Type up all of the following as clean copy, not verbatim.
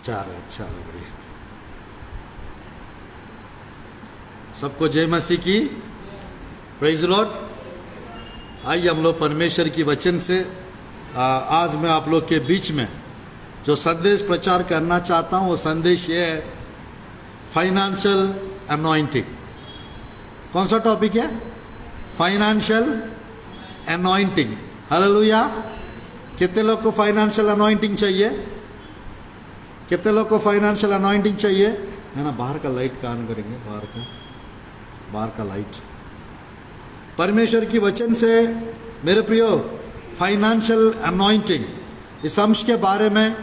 चार है, अच्छा बढ़िया। सबको जय मसीह की, प्रेज लॉर्ड। आइए हम लोग परमेश्वर की वचन से आज मैं आप लोग के बीच में जो संदेश प्रचार करना चाहता हूँ वो संदेश ये है, फाइनेंशियल अनॉइंटिंग। कौन सा टॉपिक है? Financial anointing. हालेलुया। कितने लोग को फाइनेंशियल अनॉइंटिंग चाहिए? कितने लोग को फाइनेंशियल अनॉइंटिंग चाहिए? है ना, बाहर का लाइट का ऑन करेंगे, बाहर का लाइट। परमेश्वर की वचन से मेरे प्रियो, फाइनेंशियल अनॉइंटिंग, इस अंश के बारे में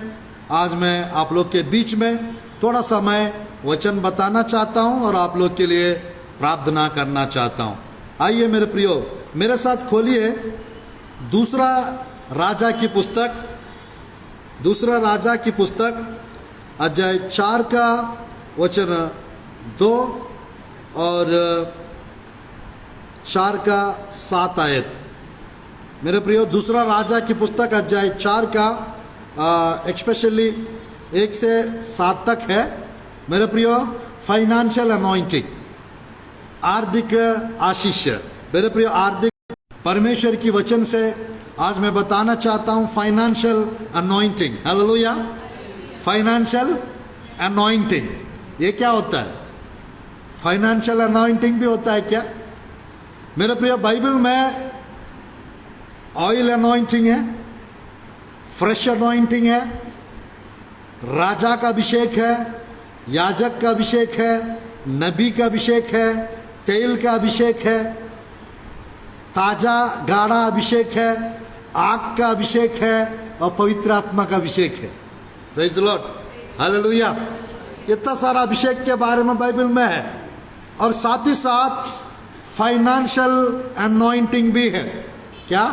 आज मैं आप लोग के बीच में थोड़ा समय वचन बताना चाहता हूं और आप लोग के लिए प्रार्थना करना चाहता हूं। आइए मेरे प्रियो, मेरे साथ खोलिए दूसरा राजा की पुस्तक अध्याय 4 का वचन 2 और 4 का 7 आयत। मेरे प्रियो, दूसरा राजा की पुस्तक अध्याय 4 का एक्सपेशली 1 से 7 तक है। मेरे प्रियो, फाइनेंशियल अनॉइंटिंग, आर्थिक आशीष। मेरे प्रियो, आर्थिक परमेश्वर की वचन से आज मैं बताना चाहता हूं financial anointing. Hallelujah. Financial anointing ये क्या होता है? फाइनेंशियल अनॉइंटिंग भी होता है क्या? मेरे प्रियो, बाइबल में ऑयल अनॉइंटिंग है, फ्रेश अनॉइंटिंग है, राजा का अभिषेक है, याजक का अभिषेक है, नबी का अभिषेक है, तेल का अभिषेक है, ताजा गाढ़ा अभिषेक है, आग का अभिषेक है और पवित्र आत्मा का अभिषेक है। Praise the Lord, hallelujah. इतना सारा अभिषेक के बारे में बाइबल में है और साथ ही साथ फाइनेंशियल अनॉइंटिंग भी है। क्या?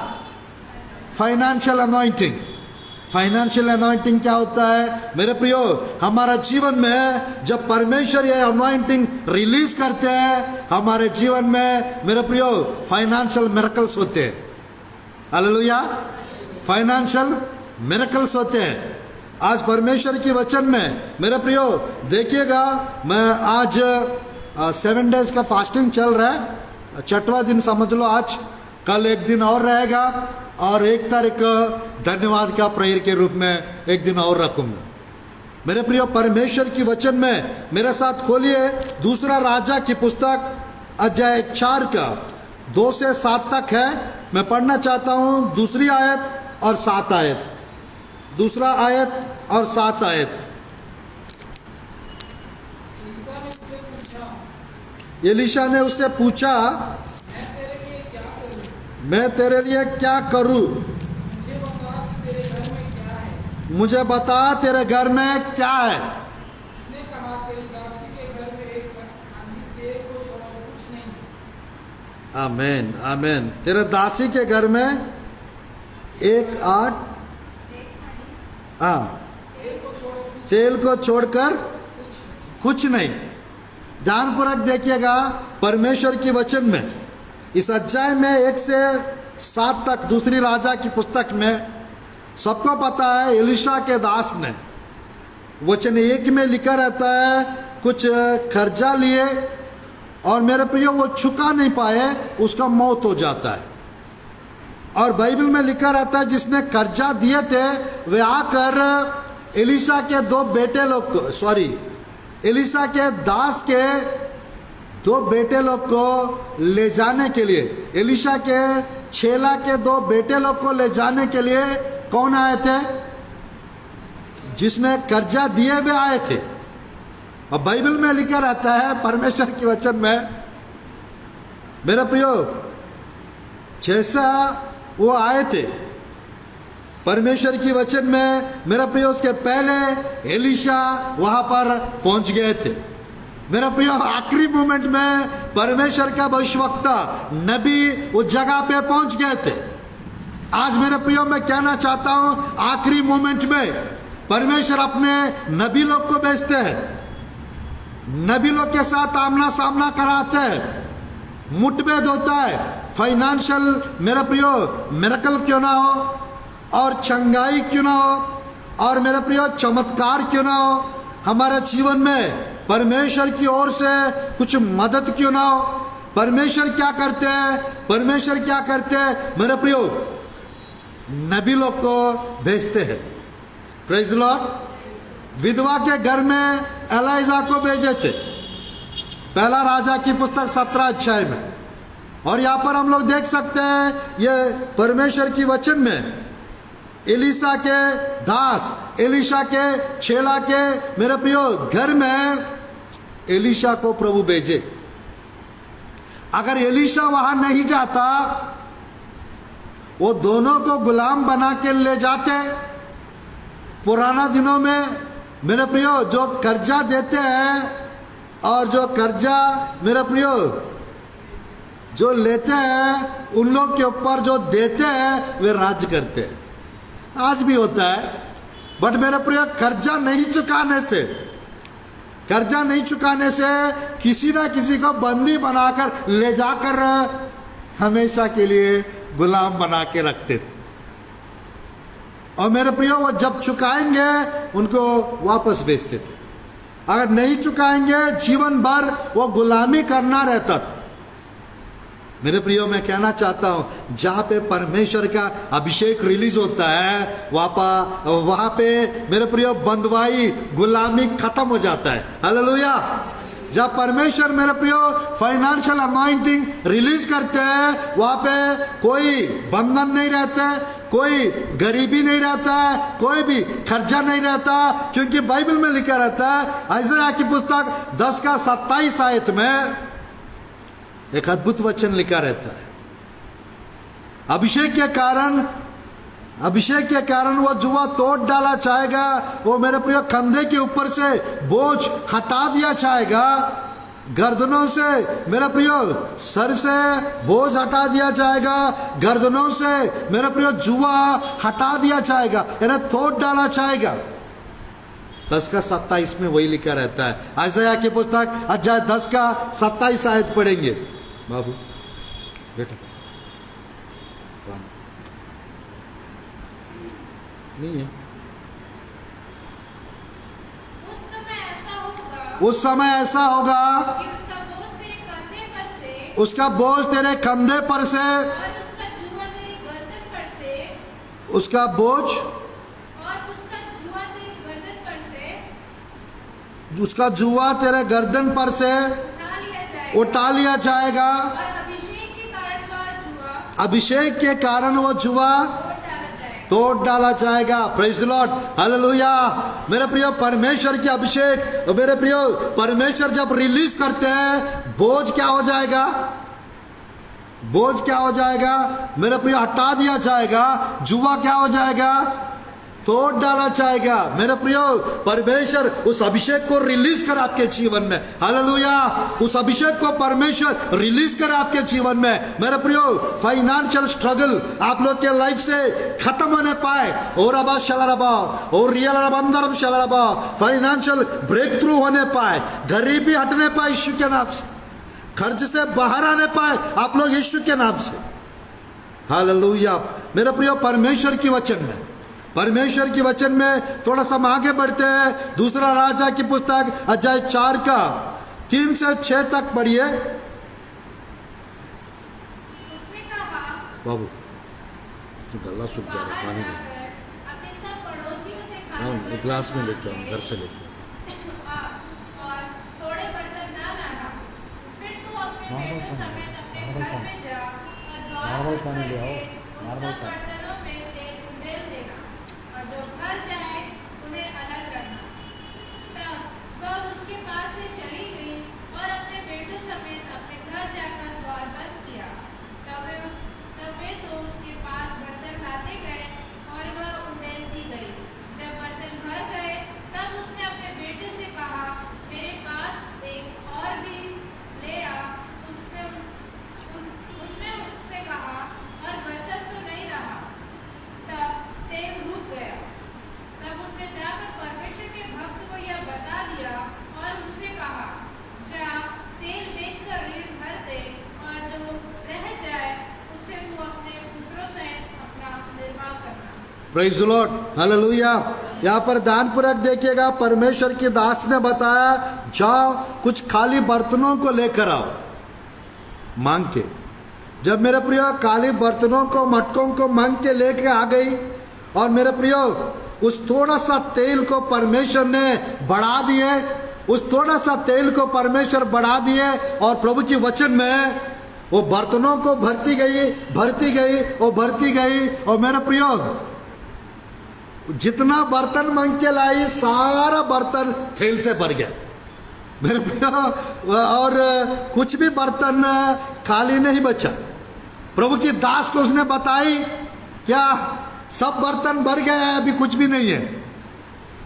Financial anointing. फाइनेंशियल अनॉइंटिंग क्या होता है? मेरे प्रियो, हमारा जीवन में जब परमेश्वर ये अनॉइंटिंग रिलीज करते हैं हमारे जीवन में, मेरे प्रियो, फाइनेंशियल मिरेकल्स होते हैं। हालेलुया। फाइनेंशियल मिरेकल्स होते हैं। आज परमेश्वर की वचन में मेरे प्रियो देखिएगा, मैं आज 7 डेज का फास्टिंग चल रहा है, 6वां दिन समझ लो आज। कल एक दिन और रहेगा और 1 तारीख धन्यवाद का प्रेयर के रूप में एक दिन और रखूंगा। मेरे प्रियो, परमेश्वर की वचन में मेरे साथ खोलिए दूसरा राजा की पुस्तक अध्याय 4 का 2 से 7 तक है। मैं पढ़ना चाहता हूं दूसरी आयत और 7 आयत। दूसरा आयत और 7 आयत। एलीशा ने उससे पूछा, मैं तेरे लिए क्या करूं? मुझे बता तेरे घर में क्या है? उसने कहा, तेरी दासी के घर में एक हांडी तेल को छोड़ा कुछ नहीं। आमीन, आमीन। तेरे दासी के घर में एक आठ तेल को छोड़कर कुछ नहीं। ध्यानपूर्वक देखिएगा परमेश्वर की वचन में इस अध्याय में 1 से 7 तक दूसरी राजा की पुस्तक में सबको पता है एलीशा के दास ने वचन 1 में लिखा रहता है कुछ कर्जा लिए और मेरे प्रियो वो चुका नहीं पाए, उसका मौत हो जाता है। और बाइबल में लिखा रहता है जिसने कर्जा दिए थे वे आकर एलीशा के 2 बेटे लोग को, एलीशा के दास के 2 बेटे लोग को ले जाने के लिए, एलीशा के छेला के 2 बेटे लोग को ले जाने के लिए कौन आए थे? जिसने कर्जा दिए हुए आए थे। और बाइबल में लिखा रहता है परमेश्वर के वचन में, मेरे प्रियो, जैसा वो आए थे परमेश्वर की वचन में, मेरा प्रियो, उसके पहले एलीशा वहां पर पहुंच गए थे। मेरा प्रियो, आखिरी मोमेंट में परमेश्वर का भविष्यवक्ता नबी उस जगह पे पहुंच गए थे। आज मेरे प्रियो मैं कहना चाहता हूं, आखिरी मोमेंट में परमेश्वर अपने नबी लोग को भेजते हैं, नबी लोग के साथ आमना सामना कराते हैं, मुठभेद होता है। फाइनेंशियल मेरा प्रियो मिरेकल क्यों ना हो और चंगाई क्यों ना हो और मेरे प्रियो चमत्कार क्यों ना हो हमारे जीवन में, परमेश्वर की ओर से कुछ मदद क्यों ना हो, परमेश्वर क्या करते हैं, परमेश्वर क्या करते हैं मेरे प्रियो, नबी लोग को भेजते हैं। Praise Lord. विधवा के घर में एलाइजा को भेजे थे, पहला राजा की पुस्तक 17 अध्याय में। और यहाँ पर हम लोग देख सकते हैं ये परमेश्वर की वचन में एलिशा के दास, एलिशा के चेला के मेरे प्रियो घर में एलिशा को प्रभु भेजे। अगर एलिशा वहां नहीं जाता, वो दोनों को गुलाम बना के ले जाते। पुराना दिनों में मेरे प्रियो जो कर्जा देते हैं और जो कर्जा मेरे प्रियो जो लेते हैं, उन लोग के ऊपर जो देते हैं वे राज्य करते हैं। आज भी होता है, बट मेरे प्रिय कर्जा नहीं चुकाने से, कर्जा नहीं चुकाने से किसी ना किसी को बंदी बनाकर ले जाकर हमेशा के लिए गुलाम बना के रखते थे। और मेरे प्रियो वो जब चुकाएंगे उनको वापस भेजते थे, अगर नहीं चुकाएंगे जीवन भर वो गुलामी करना रहता था। मेरे प्रियो मैं कहना चाहता हूं, जहां पे परमेश्वर का अभिषेक रिलीज होता है वहां पे मेरे प्रियो बंधुआई, गुलामी खत्म हो जाता है। हालेलुया। जब परमेश्वर मेरे प्रियो फाइनेंशियल अनॉइंटिंग रिलीज करते हैं, वहां पे कोई बंधन नहीं रहता है, कोई गरीबी नहीं रहता है, कोई भी खर्चा नहीं रहता, क्योंकि बाइबल में लिखा रहता है यशायाह की पुस्तक 10 का 27 आयत में एक अद्भुत वचन लिखा रहता है, अभिषेक के कारण वो जुआ तोड़ डाला जाएगा, वो मेरे प्रिय कंधे के ऊपर से बोझ हटा दिया जाएगा, गर्दनों से मेरे प्रियो सर से बोझ हटा दिया जाएगा, गर्दनों से मेरे प्रियो जुआ हटा दिया जाएगा, यानी तोड़ डाला जाएगा। 10 का 27 में वही लिखा रहता है। यशायाह की पुस्तक अध्याय 10 का 27 आयत पढ़ेंगे। बाबू बेटा नहीं है। उस समय ऐसा होगा कि उसका बोझ तेरे कंधे पर से, उसका बोझ तेरे कंधे पर से, और उसका जुआ तेरी गर्दन पर से, उसका बोझ और उसका जुआ तेरी गर्दन पर से, उसका जुआ तेरे गर्दन पर से उठा लिया जाएगा, उठा लिया जाएगा, और अभिषेक के कारण वह जुआ अभिषेक के कारण वो जुआ तोड़ डाला जाएगा। Praise Lord. हालेलुया। मेरे प्रियो परमेश्वर की अभिषेक, मेरे प्रियो परमेश्वर जब रिलीज करते हैं, बोझ क्या हो जाएगा, बोझ क्या हो जाएगा मेरे प्रियो, हटा दिया जाएगा, जुआ क्या हो जाएगा, तोड़ डाला जाएगा। मेरे प्रियो परमेश्वर उस अभिषेक को रिलीज कर आपके जीवन में, हालेलुया, उस अभिषेक को परमेश्वर रिलीज कर आपके जीवन में। मेरे प्रियो फाइनेंशियल स्ट्रगल आप लोग के लाइफ से खत्म होने पाए, और अबा शलरबा और रियल रबंदरम शलरबा, फाइनेंशियल ब्रेक थ्रू होने पाए, गरीबी हटने पाए यीशु के नाम से, खर्च से बाहर आने पाए आप लोग यीशु के नाम से। हालेलुया। मेरे प्रियो परमेश्वर की वचन में, परमेश्वर की वचन में थोड़ा सा हम आगे बढ़ते हैं। दूसरा राजा की पुस्तक अध्याय 4 का 3 से 6 तक पढ़िए। उसने कहा, बाबू गला सूख जा रहा है, पानी में अपने सब पड़ोसियों से एक गिलास में लेके आओ, घर से लेके और थोड़े बर्तन ना लाना, फिर तू अपने बेटों समेत अपने घर में जा और द्वार बंद करके उन सब बर्तनों में तेल उंडेल देना, और जो भर जाए उन्हें अलग रखना। तब वह उसके पास से चली गई और अपने बेटों समेत अपने घर जाकर द्वार बंद किया। तब वे तो उसके पास बर्तन लाते गए और वह उंडेलती गई। जब बर्तन भर गए तब उसने अपने बेटे से कहा, मेरे पास एक और भी ले आ। उसने उससे कहा, और बर्तन तो नहीं रहा। तब तेल रुक गया। तब उसने जाकर परमेश्वर के भक्त को यह बता दिया और उनसे कहा, जा तेल बेचकर ऋण भर दे, और जो रह जाए उससे तू अपने पुत्रों सहित अपना निर्वाह करना। Praise the Lord. हालेलुया। यहाँ पर ध्यानपूर्वक देखिएगा, परमेश्वर की दास ने बताया जाओ कुछ खाली बर्तनों को लेकर आओ मांग के। जब मेरे प्रियो खाली बर्तनों को, मटकों को मांग के लेके आ गई, और मेरे प्रियो उस थोड़ा सा तेल को परमेश्वर ने बढ़ा दिए, उस थोड़ा सा तेल को परमेश्वर बढ़ा दिए, और प्रभु की वचन में वो बर्तनों को भरती गई, भरती गई और भरती गई। और मेरे प्रियो जितना बर्तन मांग के लाई, सारा बर्तन तेल से भर गया मेरे प्रियो, और कुछ भी बर्तन खाली नहीं बचा। प्रभु की दास को उसने बताई, क्या सब बर्तन भर गए हैं, अभी कुछ भी नहीं है?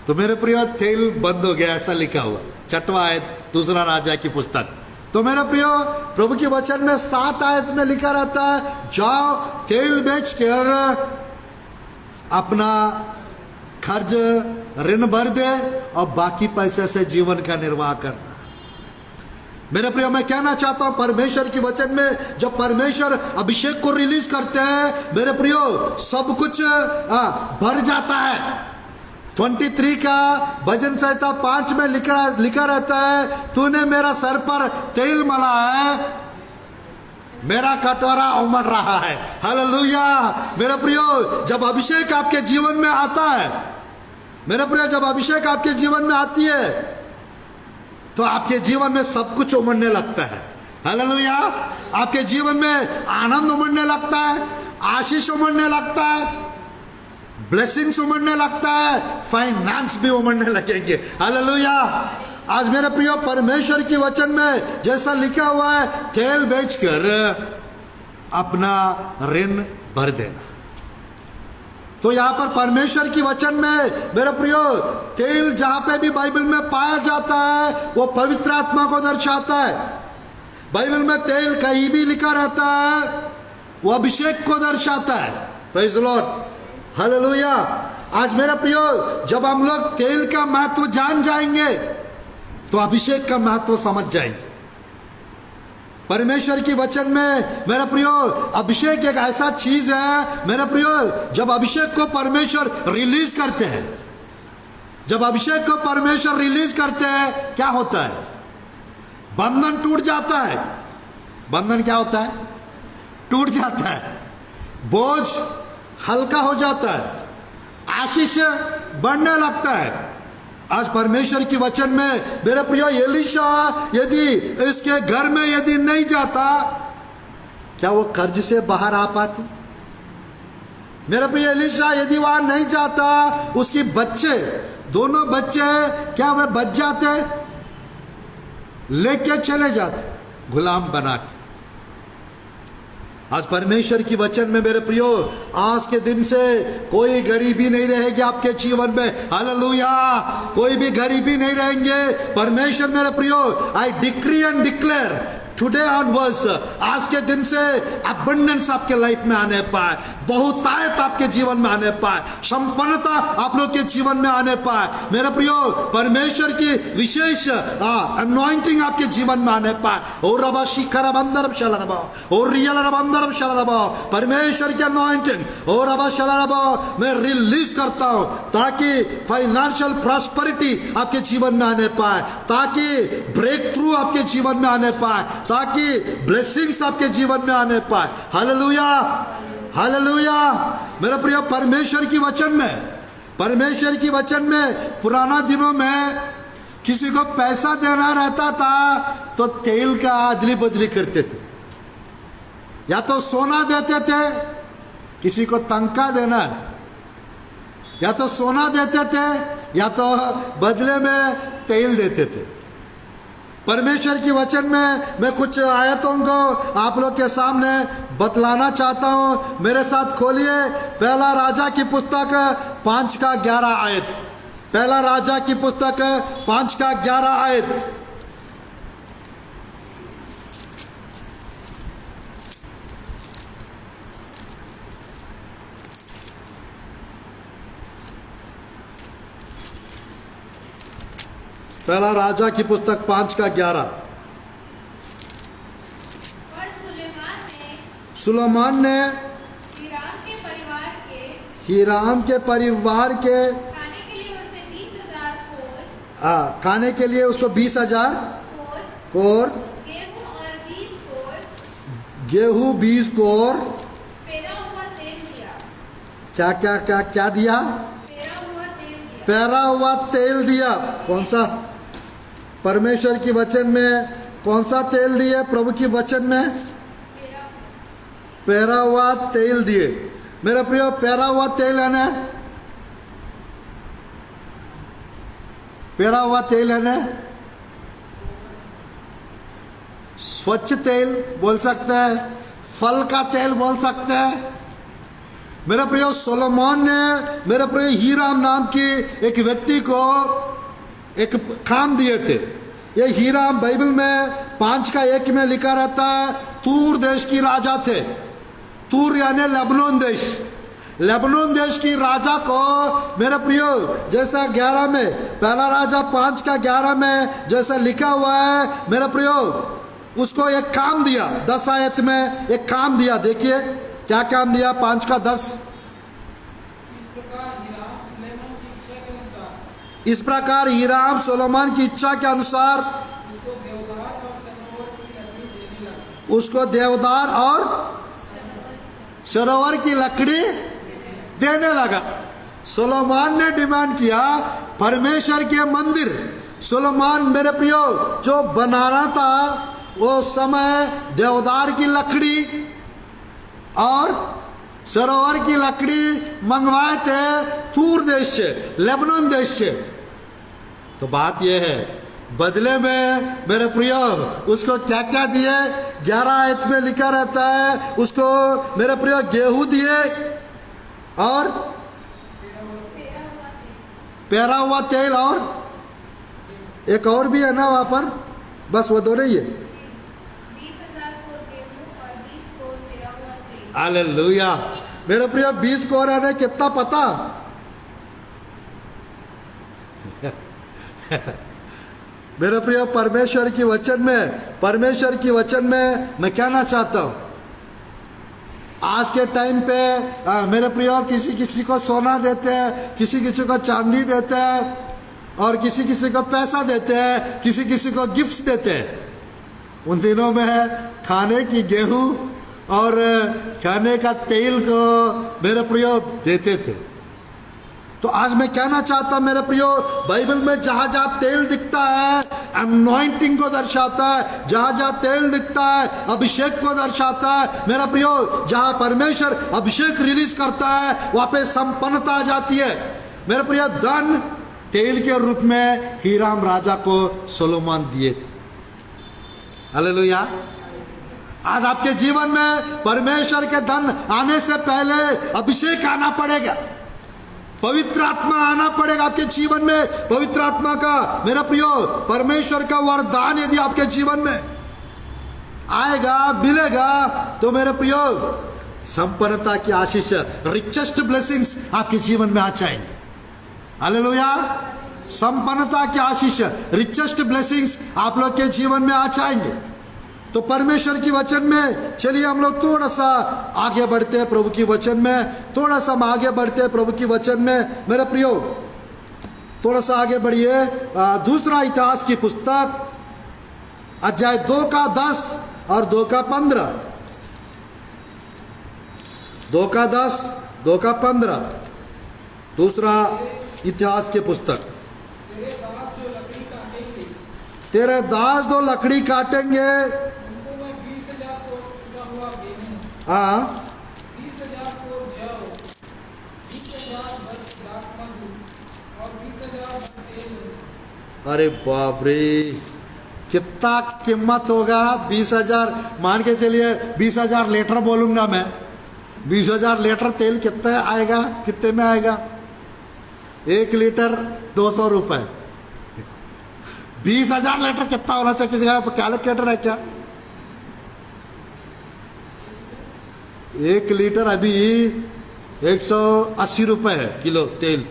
तो मेरे प्रियो तेल बंद हो गया, ऐसा लिखा हुआ 6वां आयत दूसरा राजा की पुस्तक। तो मेरे प्रियो प्रभु के वचन में 7 आयत में लिखा रहता है, जाओ तेल बेच कर अपना खर्च ऋण भर दे और बाकी पैसे से जीवन का निर्वाह करना। मेरे प्रियो मैं कहना चाहता हूं, परमेश्वर के वचन में जब परमेश्वर अभिषेक को रिलीज करते हैं मेरे प्रियो, सब कुछ भर जाता है। 23 का भजन संहिता 5 में लिखा रहता है, तूने मेरा सर पर तेल मला है, मेरा कटोरा उमड़ रहा है। हालेलुया। मेरे प्रियो जब अभिषेक आपके जीवन में आता है, मेरे प्रियो जब अभिषेक आपके जीवन में आती है तो आपके जीवन में सब कुछ उमड़ने लगता है। हालेलुया। आपके जीवन में आनंद उमड़ने लगता है, आशीष उमड़ने लगता है, ब्लेसिंग्स उमड़ने लगता है, फाइनेंस भी उमड़ने लगेंगे। हालेलुया। आज मेरे प्रियो परमेश्वर के वचन में जैसा लिखा हुआ है, तेल बेचकर अपना ऋण भर देना। तो यहाँ पर परमेश्वर की वचन में मेरे प्रियो तेल जहां पे भी बाइबल में पाया जाता है वो पवित्र आत्मा को दर्शाता है। बाइबल में तेल कहीं भी लिखा रहता है वो अभिषेक को दर्शाता है। Praise the Lord. हालेलुया। आज मेरे प्रियो जब हम लोग तेल का महत्व जान जाएंगे तो अभिषेक का महत्व समझ जाएंगे। परमेश्वर की वचन में मेरे प्रियो अभिषेक एक ऐसा चीज है मेरे प्रियो, जब अभिषेक को परमेश्वर रिलीज करते हैं, जब अभिषेक को परमेश्वर रिलीज करते हैं क्या होता है? बंधन टूट जाता है। बंधन क्या होता है? टूट जाता है। बोझ हल्का हो जाता है, आशीष बढ़ने लगता है। आज परमेश्वर की वचन में मेरे प्रियो एलीशा यदि इसके घर में यदि नहीं जाता, क्या वो कर्ज से बाहर आ पाती? मेरे प्रियो एलीशा यदि वहां नहीं जाता, उसके बच्चे, दोनों बच्चे क्या वे बच जाते? लेके चले जाते गुलाम बना के। आज परमेश्वर की वचन में मेरे प्रियो आज के दिन से कोई गरीबी नहीं रहेगी आपके जीवन में। हालेलुया। कोई भी गरीबी नहीं रहेंगे। परमेश्वर मेरे प्रियो I decree and declare today onwards, आज के दिन से अबंडेंस आपके लाइफ में आने पाए, बहुतायत आपके जीवन में आने पाए, संपन्नता आप लोग के जीवन में आने पाए। मेरे प्रियो परमेश्वर की विशेष अनॉइंटिंग आपके जीवन में आने पाए। और रबा शिखर बंदर शलरबा और रियल बंदर शलरबा, परमेश्वर की अनॉइंटिंग और रबा शलरबा मैं रिलीज करता हूं ताकि फाइनेंशियल प्रॉस्पेरिटी आपके जीवन में आने पाए, ताकि ब्रेक थ्रू आपके जीवन में आने पाए, ताकि ब्लेसिंग्स आपके जीवन में आने पाए। हालेलुया। हालेलुया। मेरे प्रिय परमेश्वर की वचन में, परमेश्वर की वचन में पुराना दिनों में किसी को पैसा देना रहता था तो तेल का अदली बदली करते थे, या तो सोना देते थे, किसी को तनख्वाह देना या तो सोना देते थे या तो बदले में तेल देते थे। परमेश्वर की वचन में मैं कुछ आयतों को आप लोग के सामने बतलाना चाहता हूं। मेरे साथ खोलिए पहला राजा की पुस्तक 5 का 11 आयत। पहला राजा की पुस्तक 5 का 11 आयत। पहला राजा की पुस्तक 5 का 11। और सुलेमान ने हीराम के परिवार के हीराम के परिवार के खाने के लिए खाने के लिए उसको 20,000 कोर कोर, गेहूं और 20 कोर गेहूं 20 कोर, पेरा हुआ तेल दिया। क्या क्या क्या क्या दिया? पेरा हुआ तेल दिया। पैरा हुआ तेल दिया। कौन सा? परमेश्वर की वचन में कौन सा तेल दिए? प्रभु की वचन में पेरा पैरा हुआ तेल दिए। मेरे प्रियो, पैरा हुआ तेल है ना, पैरा हुआ तेल है ना, स्वच्छ तेल बोल सकते हैं, फल का तेल बोल सकते हैं। मेरे प्रियो, सोलोमन ने मेरे प्रियो हीराम नाम की एक व्यक्ति को एक काम दिए थे। ये हीराम बाइबल में 5:1 में लिखा रहता है, तूर देश की राजा थे। तूर यानी लेबनोन देश। लेबनोन देश की राजा को मेरे प्रियो जैसा 11 में, पहला राजा 5:11 में जैसा लिखा हुआ है, मेरे प्रियो उसको एक काम दिया। 10 आयत में एक काम दिया। देखिए क्या काम दिया? 5:10। इस प्रकार हिराम सुलेमान की इच्छा के अनुसार इस प्रकार हीराम सोलोमन की इच्छा के अनुसार उसको देवदार और सनोवर की लकड़ी देने लगा। उसको देवदार और सरोवर की लकड़ी देने लगा। सोलोमन ने डिमांड किया परमेश्वर के मंदिर। सोलोमन मेरे प्रियो जो बनाना था वो समय देवदार की लकड़ी और सरोवर की लकड़ी मंगवाए थे तूर देश से, लेबनान देश से। तो बात यह है, बदले में मेरे प्रियो उसको क्या क्या दिए? 11 आयत में लिखा रहता है, उसको मेरे प्रियो गेहूं दिए और पैरा हुआ तेल और एक और भी है ना वहां पर, बस वो दोनों ही है। 20,000 कोर गेहूं और 20 कोर पेरा हुआ तेल। हालेलुया। मेरे प्रियो 20 कोर है ना, कितना पता? मेरे प्रियो परमेश्वर की वचन में मैं कहना चाहता हूं, आज के टाइम पे मेरे प्रियो किसी किसी को सोना देते हैं, किसी किसी को चांदी देते हैं और किसी किसी को पैसा देते हैं, किसी किसी को गिफ्ट्स देते हैं। उन दिनों में खाने की गेहूं और खाने का तेल को मेरे प्रियो देते थे। तो आज मैं कहना चाहता मेरे प्रियो, बाइबल में जहां जहां तेल दिखता है अनॉइंटिंग को दर्शाता है, जहां जहां तेल दिखता है अभिषेक को दर्शाता है। मेरा प्रियो जहां परमेश्वर अभिषेक रिलीज करता है वहां पे संपन्नता आ जाती है। मेरे प्रियो धन तेल के रूप में हीराम राजा को सोलोमन दिए थे। हालेलुया। आज आपके जीवन में परमेश्वर के धन आने से पहले अभिषेक आना पड़ेगा, पवित्र आत्मा आना पड़ेगा आपके जीवन में। पवित्र आत्मा का मेरा प्रियो परमेश्वर का वरदान यदि आपके जीवन में आएगा, मिलेगा, तो मेरे प्रियो संपन्नता की आशीष, रिचेस्ट ब्लेसिंग्स आपके जीवन में आ जाएंगे। हालेलुया। संपन्नता की आशीष, रिचेस्ट ब्लेसिंग्स आप लोग के जीवन में आ जाएंगे। तो परमेश्वर की वचन में चलिए हम लोग थोड़ा सा आगे बढ़ते हैं प्रभु की वचन में, थोड़ा सा हम आगे बढ़ते हैं प्रभु की वचन में। मेरे प्रियो थोड़ा सा आगे बढ़िए। दूसरा इतिहास की पुस्तक अध्याय 2:10 और 2:15। 2:10, 2:15 दूसरा इतिहास की पुस्तक। तेरे दास जो लकड़ी काटेंगे उनको मैं 20,000 कोर का हुआ गेहूं, हाँ 20,000 कोर जौ, 20,000 बस दाखमधु और 20,000 बस तेल दूंगा। अरे बाप रे, कितना कीमत होगा? 20,000 मान के चलिए, 20,000 लीटर बोलूंगा मैं। 20,000 लीटर तेल कितना आएगा? कितने में आएगा? 1 लीटर 200 रुपए। 20,000 लीटर कितना होना चाहिए? किसी का कैलकुलेटर है क्या? 1 लीटर अभी 180 रुपए है किलो तेल,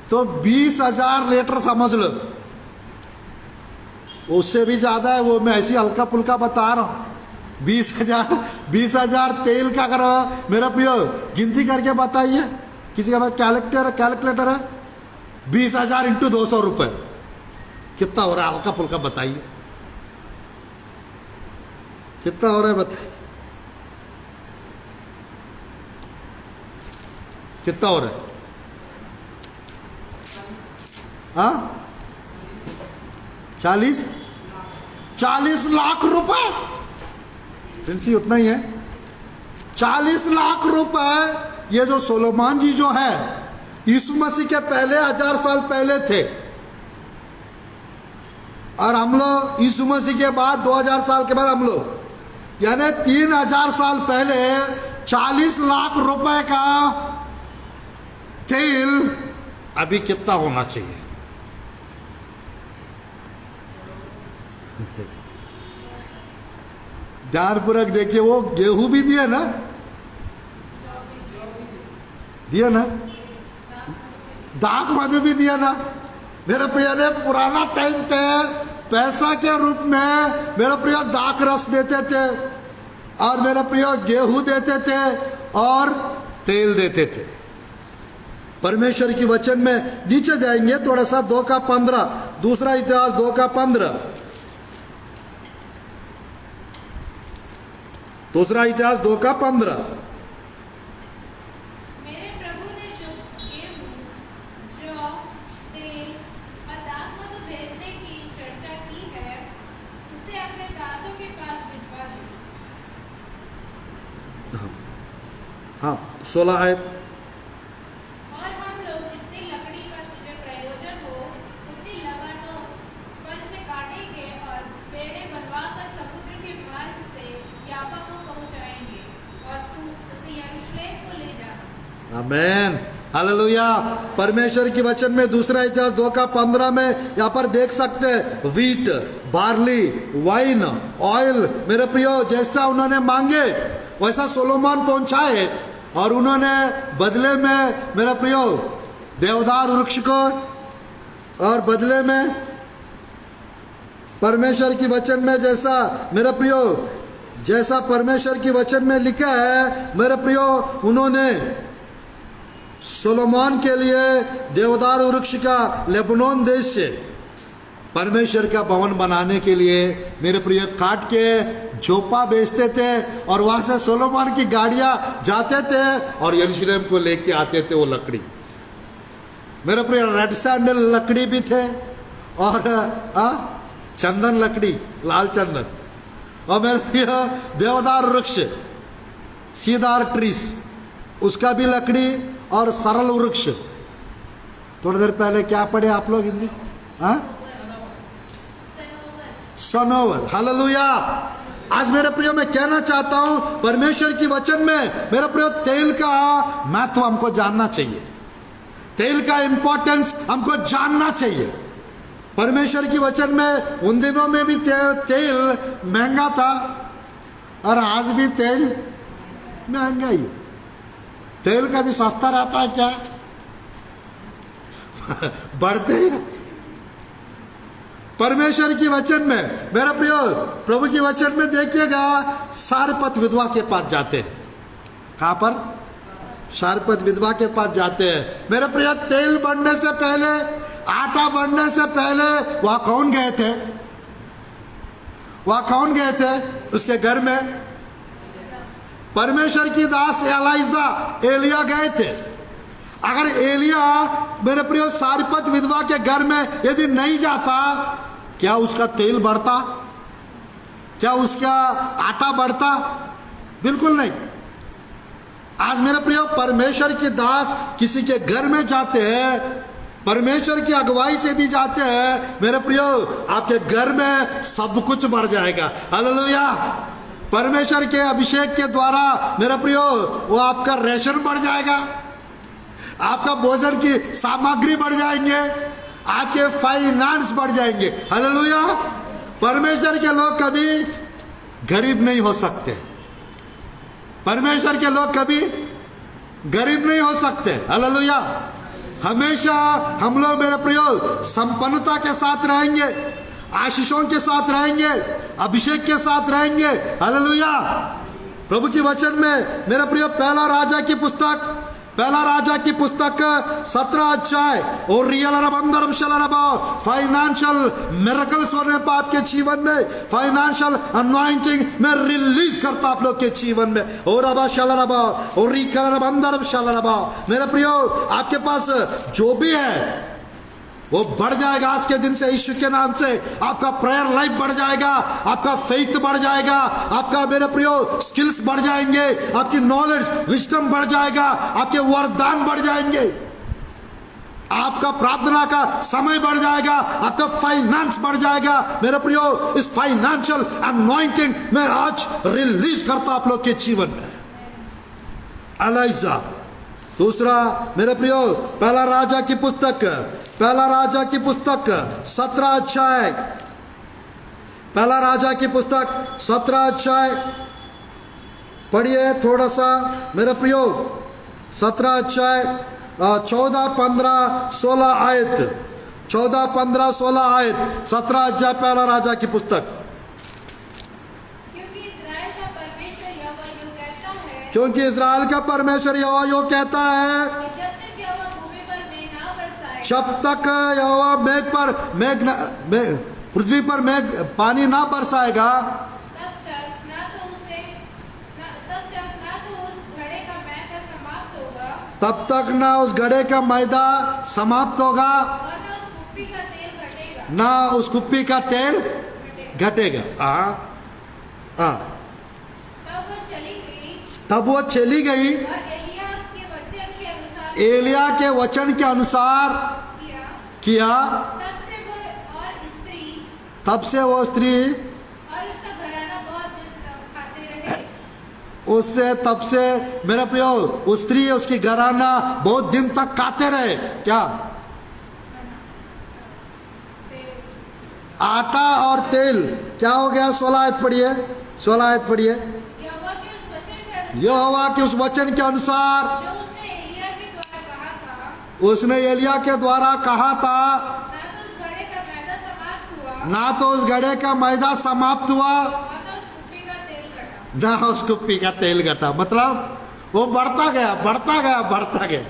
तो 20,000 लीटर समझ लो, उससे भी ज्यादा है। वो मैं ऐसी हल्का फुल्का बता रहा हूं। 20,000 तेल का अगर मेरा प्रियो गिनती करके बताइए। किसी का कैलकुलेटर है? 20,000 इंटू 200 रुपये कितना हो रहा है? हल्का फुल्का बताइए, कितना हो रहा है बताइए, कितना हो रहा है? हाँ, 40 लाख रुपए, प्रिंसी उतना ही है। 40 लाख रुपए ये जो सोलोमान जी जो है, यीशु मसीह के पहले 1000 साल पहले थे, और हम लोग यीशु मसीह के बाद 2000 साल के बाद हम लोग, यानी 3000 साल पहले 40 लाख रुपए का तेल अभी कितना होना चाहिए? ध्यानपूर्वक देखिए, वो गेहूं भी दिया ना, दिया ना, दाख मध्ये भी दिया ना। मेरे प्रिय ने पुराना टाइम पे पैसा के रूप में मेरे प्रिय दाख रस देते थे, और मेरे प्रिय गेहूं देते थे और तेल देते थे। परमेश्वर की वचन में नीचे जाएंगे थोड़ा सा, 2 का 15, दूसरा इतिहास 2 का 15, दूसरा इतिहास 2 का 15। मेरे प्रभु ने जो गेहूं, जौ, तेल और दाखमधु भेजने की चर्चा की है, उसे अपने दासों के पास भिजवा दो। हाँ, 16 है। और हम लोग जितनी लकड़ी का तुझे प्रयोजन हो उतनी लबानों पर से काटेंगे और बेड़े बनवाकर समुद्र के मार्ग से याफा को पहुंचाएंगे, और तू उसे यरूशलेम को ले जाना। आमेन, हालेलुया। परमेश्वर की वचन में दूसरा इतिहास 2 का 15 में यहाँ पर देख सकते हैं, व्हीट, बार्ली, वाइन, ऑयल, मेरे प्रियो जैसा उन्होंने मांगे वैसा सोलोमन पहुंचाए, और उन्होंने बदले में मेरा प्रियो देवदार वृक्ष को, और बदले में परमेश्वर की वचन में जैसा मेरा प्रियो, जैसा परमेश्वर की वचन में लिखा है मेरे प्रियो, उन्होंने सोलोमन के लिए देवदार वृक्ष का लेबनोन देश से परमेश्वर का भवन बनाने के लिए मेरे प्रिय काट के जोपा बेचते थे, और वहां से सोलोमन की गाड़ियां जाते थे और यरूशलेम को लेके आते थे वो लकड़ी। मेरे प्रिय रेड सैंडल लकड़ी भी थे, और चंदन लकड़ी, लाल चंदन, और मेरे प्रिय देवदार वृक्ष, सीदार ट्रीस, उसका भी लकड़ी, और सरल वृक्ष। थोड़ी देर पहले क्या पढ़े आप लोग हिंदी? सनोवर, हालेलुया। आज मेरे प्रियो मैं कहना चाहता हूं, परमेश्वर की वचन में मेरे प्रियो तेल का महत्व हमको जानना चाहिए, तेल का इंपॉर्टेंस हमको जानना चाहिए। परमेश्वर की वचन में उन दिनों में भी तेल महंगा था, और आज भी तेल महंगा ही। तेल का भी सस्ता रहता है क्या? बढ़ते ही रहते। परमेश्वर की वचन में मेरा प्रियो, प्रभु की वचन में देखिएगा, सारपत विधवा के पास जाते हैं। कहां पर? सारपत विधवा के पास जाते हैं। मेरे प्रिय, तेल बढ़ने से पहले, आटा बढ़ने से पहले वहां कौन गए थे? वहां कौन गए थे? उसके घर में परमेश्वर की दास एलाइजा, एलिया गए थे। अगर एलिया मेरे प्रियो सारपत विधवा के घर में यदि नहीं जाता, क्या उसका तेल बढ़ता? क्या उसका आटा बढ़ता? बिल्कुल नहीं। आज मेरे प्रियो परमेश्वर की दास किसी के घर में जाते हैं, परमेश्वर की अगुवाई से यदि जाते हैं, मेरे प्रियो आपके घर में सब कुछ बढ़ जाएगा। हालेलुया। परमेश्वर के अभिषेक के द्वारा मेरा प्रियो वो आपका रेशन बढ़ जाएगा, आपका भोजन की सामग्री बढ़ जाएंगे, आपके फाइनेंस बढ़ जाएंगे। हालेलुया। परमेश्वर के लोग कभी गरीब नहीं हो सकते, परमेश्वर के लोग कभी गरीब नहीं हो सकते। हालेलुया। हमेशा हम लोग मेरे प्रियो संपन्नता के साथ रहेंगे, आशीषों के साथ रहेंगे, अभिषेक के साथ रहेंगे। हालेलुया। प्रभु की वचन में मेरा प्रिय पहला राजा की पुस्तक पहला राजा की पुस्तक 17 अध्याय और फाइनेंशियल मिरेकल्स होने पर आपके जीवन में, फाइनेंशियल अनॉइंटिंग में रिलीज करता आप लोग के जीवन में। और मेरे प्रियो, आपके पास जो भी है वो बढ़ जाएगा आज के दिन से यीशु के नाम से। आपका प्रेयर लाइफ बढ़ जाएगा, आपका फेथ बढ़ जाएगा, आपका मेरे प्रियो स्किल्स बढ़ जाएंगे, आपकी नॉलेज विजडम बढ़ जाएगा, आपके वरदान बढ़ जाएंगे, आपका प्रार्थना का समय बढ़ जाएगा, आपका फाइनेंस बढ़ जाएगा। मेरे प्रियो, इस फाइनेंशियल अनॉइंटिंग में आज रिलीज करता आप लोग के जीवन में। एलिजा। दूसरा मेरे प्रियो, पहला राजा की पुस्तक 17 अध्याय, पहला राजा की पुस्तक 17 अध्याय पढ़िए थोड़ा सा मेरे प्रियो। 17 अध्याय 14, 15, 16 आयत, 14, 15, 16 आयत, 17 अध्याय पहला राजा की पुस्तक। क्योंकि इस्राएल का परमेश्वर यहोवा यूं कहता है क्योंकि इस्राएल का परमेश्वर यहोवा यूं कहता है कि जब तक यहोवा मेघ पर पृथ्वी पर मेघ पानी ना बरसाएगा, तब तक ना तो उस घड़े का मैदा समाप्त होगा, तब तक ना उस घड़े का मैदा समाप्त होगा, और ना उस कुप्पी का तेल घटेगा, ना उस कुप्पी का तेल घटेगा। तब वो चली गई और एलिया के वचन के अनुसार किया। तब से वो स्त्री और उसका घराना बहुत दिन तक खाते रहे। उससे तब से मेरा प्रियो, उस स्त्री उसकी घराना बहुत दिन तक खाते रहे। क्या? आटा और तेल। क्या हो गया? 16 आयत पढ़िए, 16 आयत पढ़िए। यहोवा के उस वचन के अनुसार उसने एलिया के द्वारा कहा था, ना तो उस घड़े का मैदा समाप्त हुआ, ना उस कुप्पी का तेल घटा। मतलब वो बढ़ता गया, बढ़ता गया, बढ़ता गया।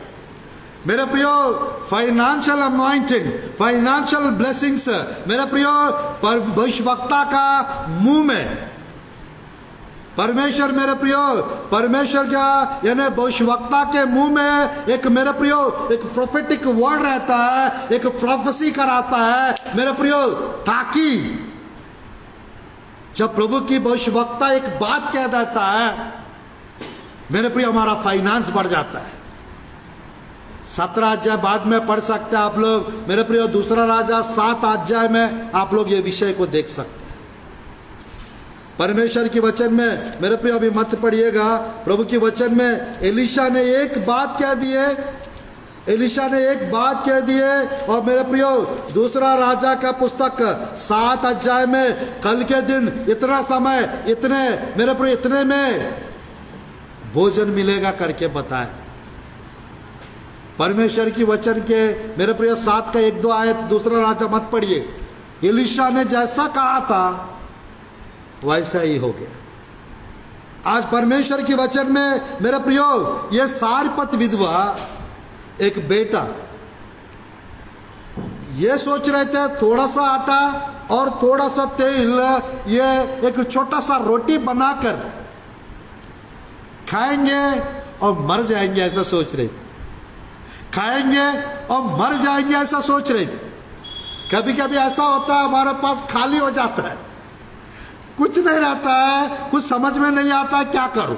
मेरे प्रियो, फाइनेंशियल अनॉइंटिंग, फाइनेंशियल ब्लेसिंग्स मेरे प्रियो भविष्यवक्ता का मुंह में परमेश्वर, मेरे प्रियो परमेश्वर का यानी भविष्यवक्ता के मुंह में एक मेरे प्रियो एक प्रोफेटिक वर्ड रहता है, एक प्रोफेसी कराता है मेरे प्रियो, ताकि जब प्रभु की भविष्यवक्ता एक बात कह देता है मेरे प्रियो, हमारा फाइनेंस बढ़ जाता है। 17 अध्याय बाद में पढ़ सकते हैं आप लोग मेरे प्रियो। दूसरा राजा 7 अध्याय में आप लोग ये विषय को देख सकते हैं। परमेश्वर के वचन में मेरे प्रियो अभी मत पढ़िएगा, प्रभु के वचन में एलिशा ने एक बात कह दी है, एलिशा ने एक बात कह दी है। और मेरे प्रियो दूसरा राजा का पुस्तक 7 अध्याय में कल के दिन इतना समय, इतने मेरे प्रियो इतने में भोजन मिलेगा करके बताए। परमेश्वर की वचन के मेरे प्रियो 7 का 1-2 आयत दूसरा राजा मत पढ़िए। एलिशा ने जैसा कहा था वैसा ही हो गया। आज परमेश्वर के वचन में मेरे प्रियो ये सारपत विधवा एक बेटा ये सोच रहे थे थोड़ा सा आटा और थोड़ा सा तेल, ये एक छोटा सा रोटी बनाकर खाएंगे और मर जाएंगे, ऐसा सोच रहे थे। खाएंगे और मर जाएंगे ऐसा सोच रहे थे। कभी कभी ऐसा होता है हमारे पास खाली हो जाता है, कुछ नहीं रहता है, कुछ समझ में नहीं आता है क्या करूं।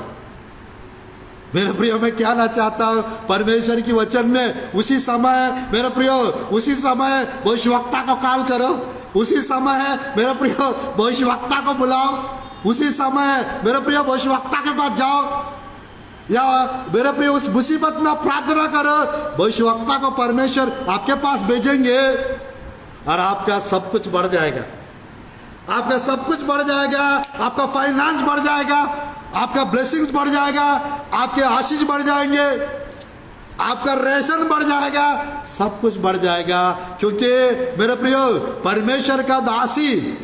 मेरे प्रियो मैं कहना चाहता हूं परमेश्वर की वचन में उसी समय मेरे प्रियो, उसी समय भविष्यवक्ता को कॉल करो, उसी समय मेरे प्रियो भविष्यवक्ता को बुलाओ, उसी समय मेरे प्रियो भविष्यवक्ता के पास जाओ, या मेरे प्रियो उस मुसीबत में प्रार्थना करो, भविष्यवक्ता को परमेश्वर आपके पास भेजेंगे और आपका सब कुछ बढ़ जाएगा। आपका सब कुछ बढ़ जाएगा, आपका फाइनेंस बढ़ जाएगा, आपका ब्लेसिंग्स बढ़ जाएगा, आपके आशीष बढ़ जाएंगे, आपका रेशन बढ़ जाएगा, सब कुछ बढ़ जाएगा। क्योंकि मेरे प्रियो परमेश्वर का दासी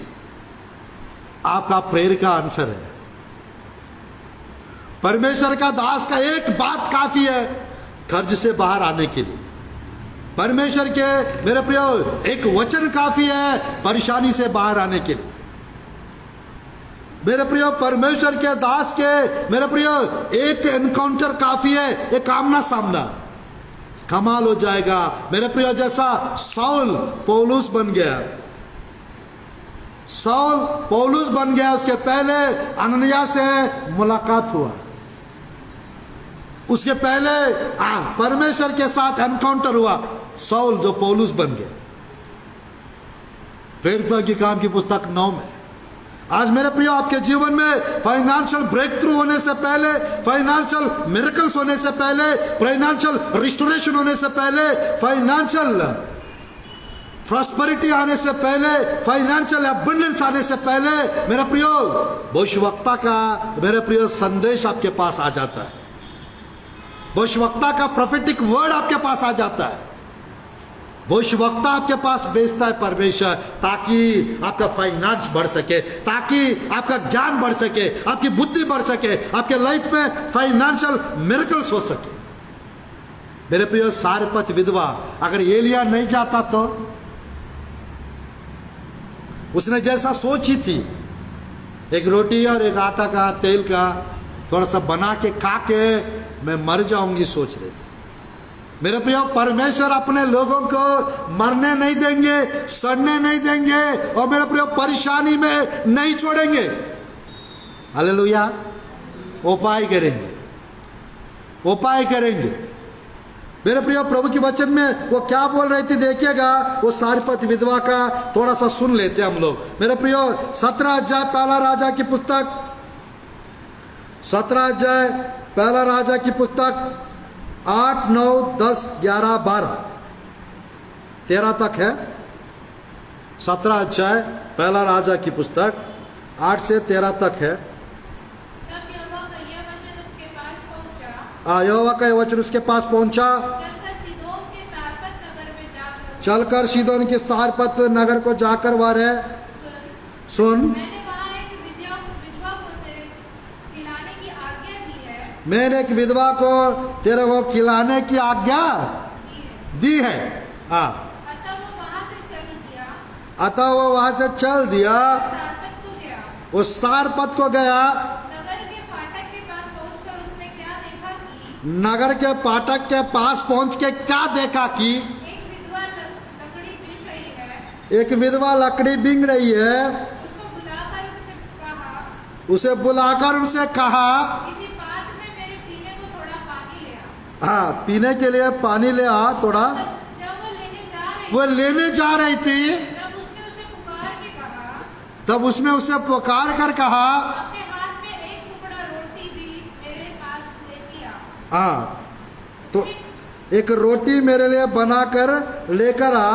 आपका प्रेयर का आंसर है। परमेश्वर का दास का एक बात काफी है, कर्ज से बाहर आने के लिए। परमेश्वर के मेरे प्रियो एक वचन काफी है परेशानी से बाहर आने के लिए। मेरे प्रियो परमेश्वर के दास के मेरे प्रियो एक एनकाउंटर काफी है, एक आमना सामना, कमाल हो जाएगा। मेरे प्रियो जैसा साउल पौलुस बन गया, साउल पौलुस बन गया, उसके पहले अननिया से मुलाकात हुआ, उसके पहले परमेश्वर के साथ एनकाउंटर हुआ, साउल जो पौलुस बन गया। प्रेरितों की काम की पुस्तक 9 में। आज मेरे प्रियो आपके जीवन में फाइनेंशियल ब्रेक थ्रू होने से पहले, फाइनेंशियल मिरेकल्स होने से पहले, फाइनेंशियल रिस्टोरेशन होने से पहले, फाइनेंशियल प्रॉस्पेरिटी आने से पहले, फाइनेंशियल अबंडेंस आने से पहले मेरे प्रियो भविष्यवक्ता का मेरे प्रियो संदेश आपके पास आ जाता है, भविष्यवक्ता का प्रोफेटिक वर्ड आपके पास आ जाता है, भविष्यवक्ता आपके पास भेजता है परमेश्वर, ताकि आपका फाइनेंस बढ़ सके, ताकि आपका ज्ञान बढ़ सके, आपकी बुद्धि बढ़ सके, आपके लाइफ में फाइनेंशियल मिरेकल्स हो सके। मेरे प्रिय सारपत विधवा, अगर एलिया नहीं जाता तो उसने जैसा सोची थी, एक रोटी और एक आटा का तेल का थोड़ा सा बना के खा के मैं मर जाऊंगी सोच रही थी। मेरे प्रिय परमेश्वर अपने लोगों को मरने नहीं देंगे, सड़ने नहीं देंगे, और मेरे प्रिय परेशानी में नहीं छोड़ेंगे। हालेलुया। उपाय करेंगे, उपाय करेंगे। मेरे प्रिय प्रभु के वचन में वो क्या बोल रही थी देखिएगा, वो सारपत विधवा का थोड़ा सा सुन लेते हम लोग। मेरे प्रिय 17 अध्याय पहला राजा की पुस्तक, 17 अध्याय पहला राजा की पुस्तक 8, 9, 10, 11, 12, 13 तक है। 17 अध्याय पहला राजा की पुस्तक 8 से 13 तक है। यहोवा का यह वचन उसके पास पहुंचा, चलकर सीदोन के सारपत नगर को जाकर वह रहे। सुन, मैंने एक विधवा को तेरे को खिलाने की आज्ञा दी है। हाँ, अतः वो वहां से चल दिया, वो सारपत को गया। नगर के फाटक के पास पहुंच के क्या देखा कि एक विधवा लकड़ी बींग रही है। उसे बुलाकर उनसे कहा, हाँ, पीने के लिए पानी ले आ थोड़ा। वो लेने जा रही थी, तब उसने उसे पुकार कर कहा, हाँ, तो एक रोटी मेरे लिए बनाकर लेकर आ।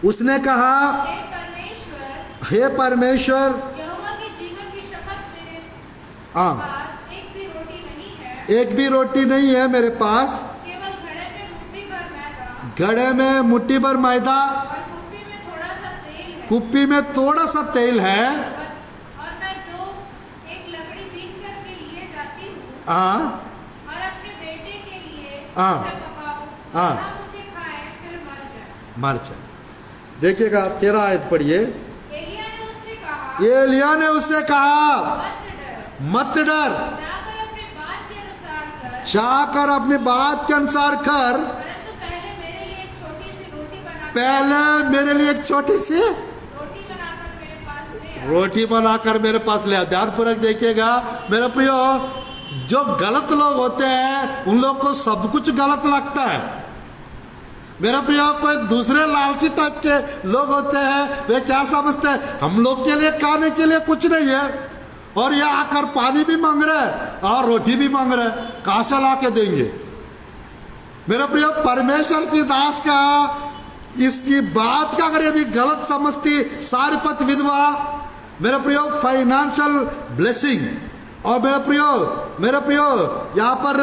उसने कहा, हे परमेश्वर, हाँ, एक भी रोटी नहीं है मेरे पास, घड़े में मुट्ठी भर मैदा, कुप्पी में थोड़ा सा तेल है, हाँ, और अपने बेटे के लिए हाँ, उसे पकाओ, हाँ, उसे खाए फिर मर जाए। देखिएगा 13 आयत पढ़िए। एलिया ने उससे कहा, एलिया ने उससे कहा, मत डर, जाकर अपने बात के अनुसार कर, जाकर अपनी बात के अनुसार कर, परंतु पहले मेरे लिए एक छोटी सी रोटी बना, पहले मेरे लिए एक छोटी सी रोटी बनाकर मेरे पास ले आ। रोटी बनाकर मेरे पास ले आ। ध्यानपूर्वक देखिएगा मेरे प्रियो, जो गलत लोग होते हैं उन लोग को सब कुछ गलत लगता है। मेरा प्रियो, कोई दूसरे लालची टाइप के लोग होते हैं, वे क्या समझते हैं, हम लोग के लिए खाने के लिए कुछ नहीं है, और ये आकर पानी भी मांग रहे हैं और रोटी भी मांग रहे हैं, कहां से ला के देंगे। मेरा प्रियो, परमेश्वर की दास का इसकी बात का अगर यदि गलत समझती सारपत विधवा, मेरा प्रियो फाइनेंशियल ब्लेसिंग, और मेरे प्रियो यहाँ पर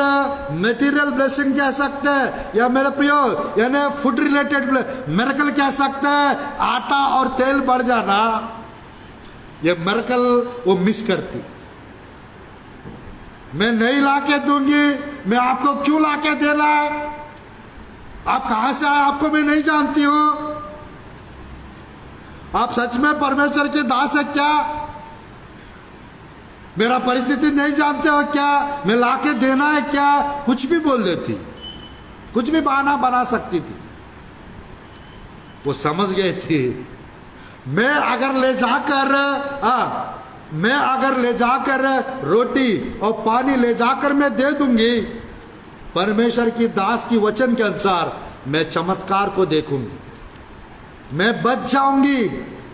मटेरियल ब्लेसिंग कह सकते हैं, या मेरे प्रियो यानी फूड रिलेटेड मिरेकल कह सकते हैं। आटा और तेल बढ़ जाना, ये मिरेकल वो मिस करती। मैं नहीं लाके दूंगी, मैं आपको क्यों लाके देना है? आप कहां से आए आपको मैं नहीं जानती हूं। आप सच में परमेश्वर के दास है क्या? मेरा परिस्थिति नहीं जानते हो क्या? मैं लाके देना है क्या? कुछ भी बोल देती, कुछ भी बहाना बना सकती थी। वो समझ गई थी मैं अगर ले जाकर रोटी और पानी ले जाकर मैं दे दूंगी, परमेश्वर की दास की वचन के अनुसार मैं चमत्कार को देखूंगी, मैं बच जाऊंगी,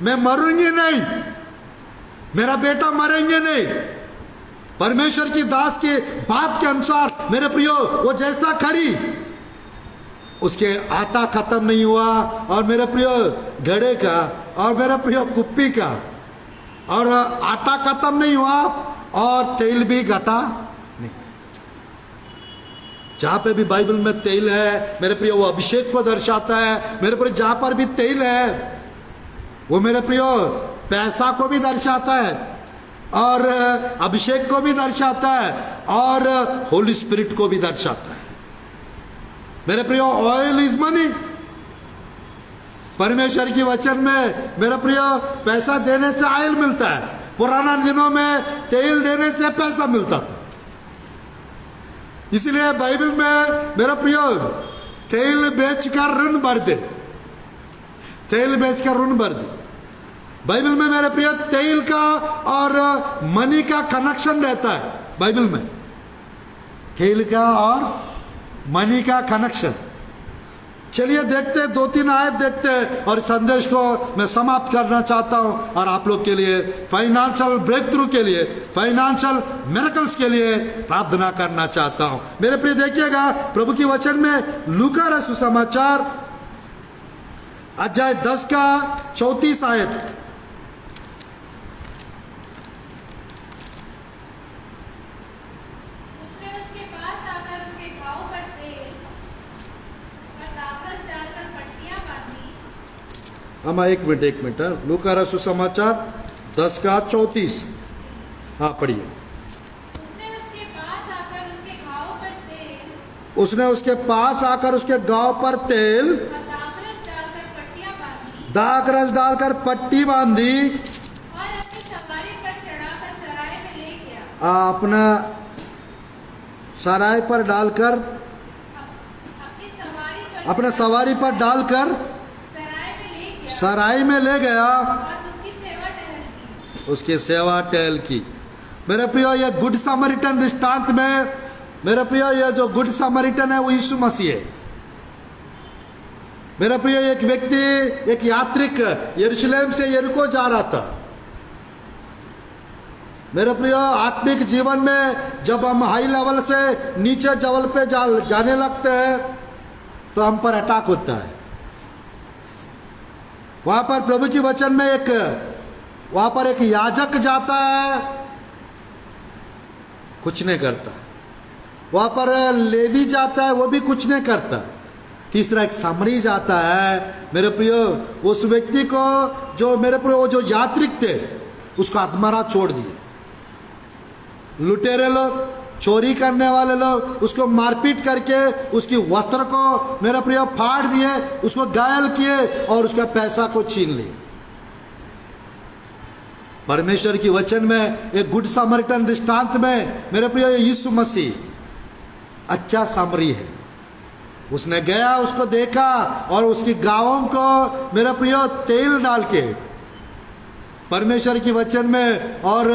मैं मरूंगी नहीं, मेरा बेटा मरेंगे नहीं। परमेश्वर की दास की बात के अनुसार मेरे प्रियो वो जैसा करी, उसके आटा खत्म नहीं हुआ, और मेरे प्रियो घड़े का और मेरे प्रियो कुप्पी का और आटा खत्म नहीं हुआ और तेल भी घटा नहीं। जहां पे भी बाइबल में तेल है मेरे प्रियो वो अभिषेक को दर्शाता है। मेरे प्रियो जहां पर भी तेल है वो मेरे प्रियो पैसा को भी दर्शाता है और अभिषेक को भी दर्शाता है और होली स्पिरिट को भी दर्शाता है। मेरे प्रियो ऑयल इज मनी। परमेश्वर की वचन में मेरे प्रियो पैसा देने से ऑयल मिलता है। पुराना दिनों में तेल देने से पैसा मिलता था। इसलिए बाइबल में मेरा प्रियो तेल बेचकर ऋण भर दे, तेल बेचकर ऋण भर दे। बाइबल में मेरे प्रियो तेल का और मनी का कनेक्शन रहता है। बाइबल में तेल का और मनी का कनेक्शन। चलिए देखते हैं, 2-3 आयत देखते हैं और संदेश को मैं समाप्त करना चाहता हूं और आप लोग के लिए फाइनेंशियल ब्रेक थ्रू के लिए, फाइनेंशियल मिरेकल्स के लिए प्रार्थना करना चाहता हूं। मेरे प्रिय देखिएगा प्रभु की वचन में लूका रचित सुसमाचार अध्याय 10 का 34 आयत। हम एक मिनट लूका रचित सुसमाचार 10 का 34। हाँ पढ़िए। उसने उसके पास आकर उसके गांव पर तेल दाखरस डालकर पट्टी बांधी और अपनी सवारी पर चढ़ाकर सराय में ले गया। अपना सराय पर डालकर अपना सवारी पर डालकर सराय में ले गया और उसकी सेवा टहल की। मेरे प्रियो ये गुड समरिटन दृष्टांत में मेरे प्रियो ये जो गुड समरिटन है वो यीशु मसीह है। मेरे प्रियो एक व्यक्ति, एक यात्रिक यरूशलेम से यरीको जा रहा था। मेरे प्रियो आत्मिक जीवन में जब हम हाई लेवल से नीचे लेवल पे जाने लगते हैं तो हम पर अटैक होता है। वहां पर प्रभु की वचन में वहां पर एक याजक जाता है, कुछ नहीं करता। वहां पर लेवी जाता है, वो भी कुछ नहीं करता। तीसरा एक सामरी जाता है। मेरे प्रियो उस व्यक्ति को जो मेरे प्रियो वो जो यात्रिक थे उसको अधमरा छोड़ दिए। लुटेरे लोग, चोरी करने वाले लोग उसको मारपीट करके उसकी वस्त्र को मेरा प्रिय फाड़ दिए, उसको घायल किए और उसका पैसा को छीन लिए। परमेश्वर की वचन में एक गुड समरिटन दृष्टांत में मेरे प्रिय यीशु मसीह अच्छा सामरी है। उसने गया, उसको देखा और उसकी गांवों को मेरा प्रिय तेल डाल के परमेश्वर की वचन में और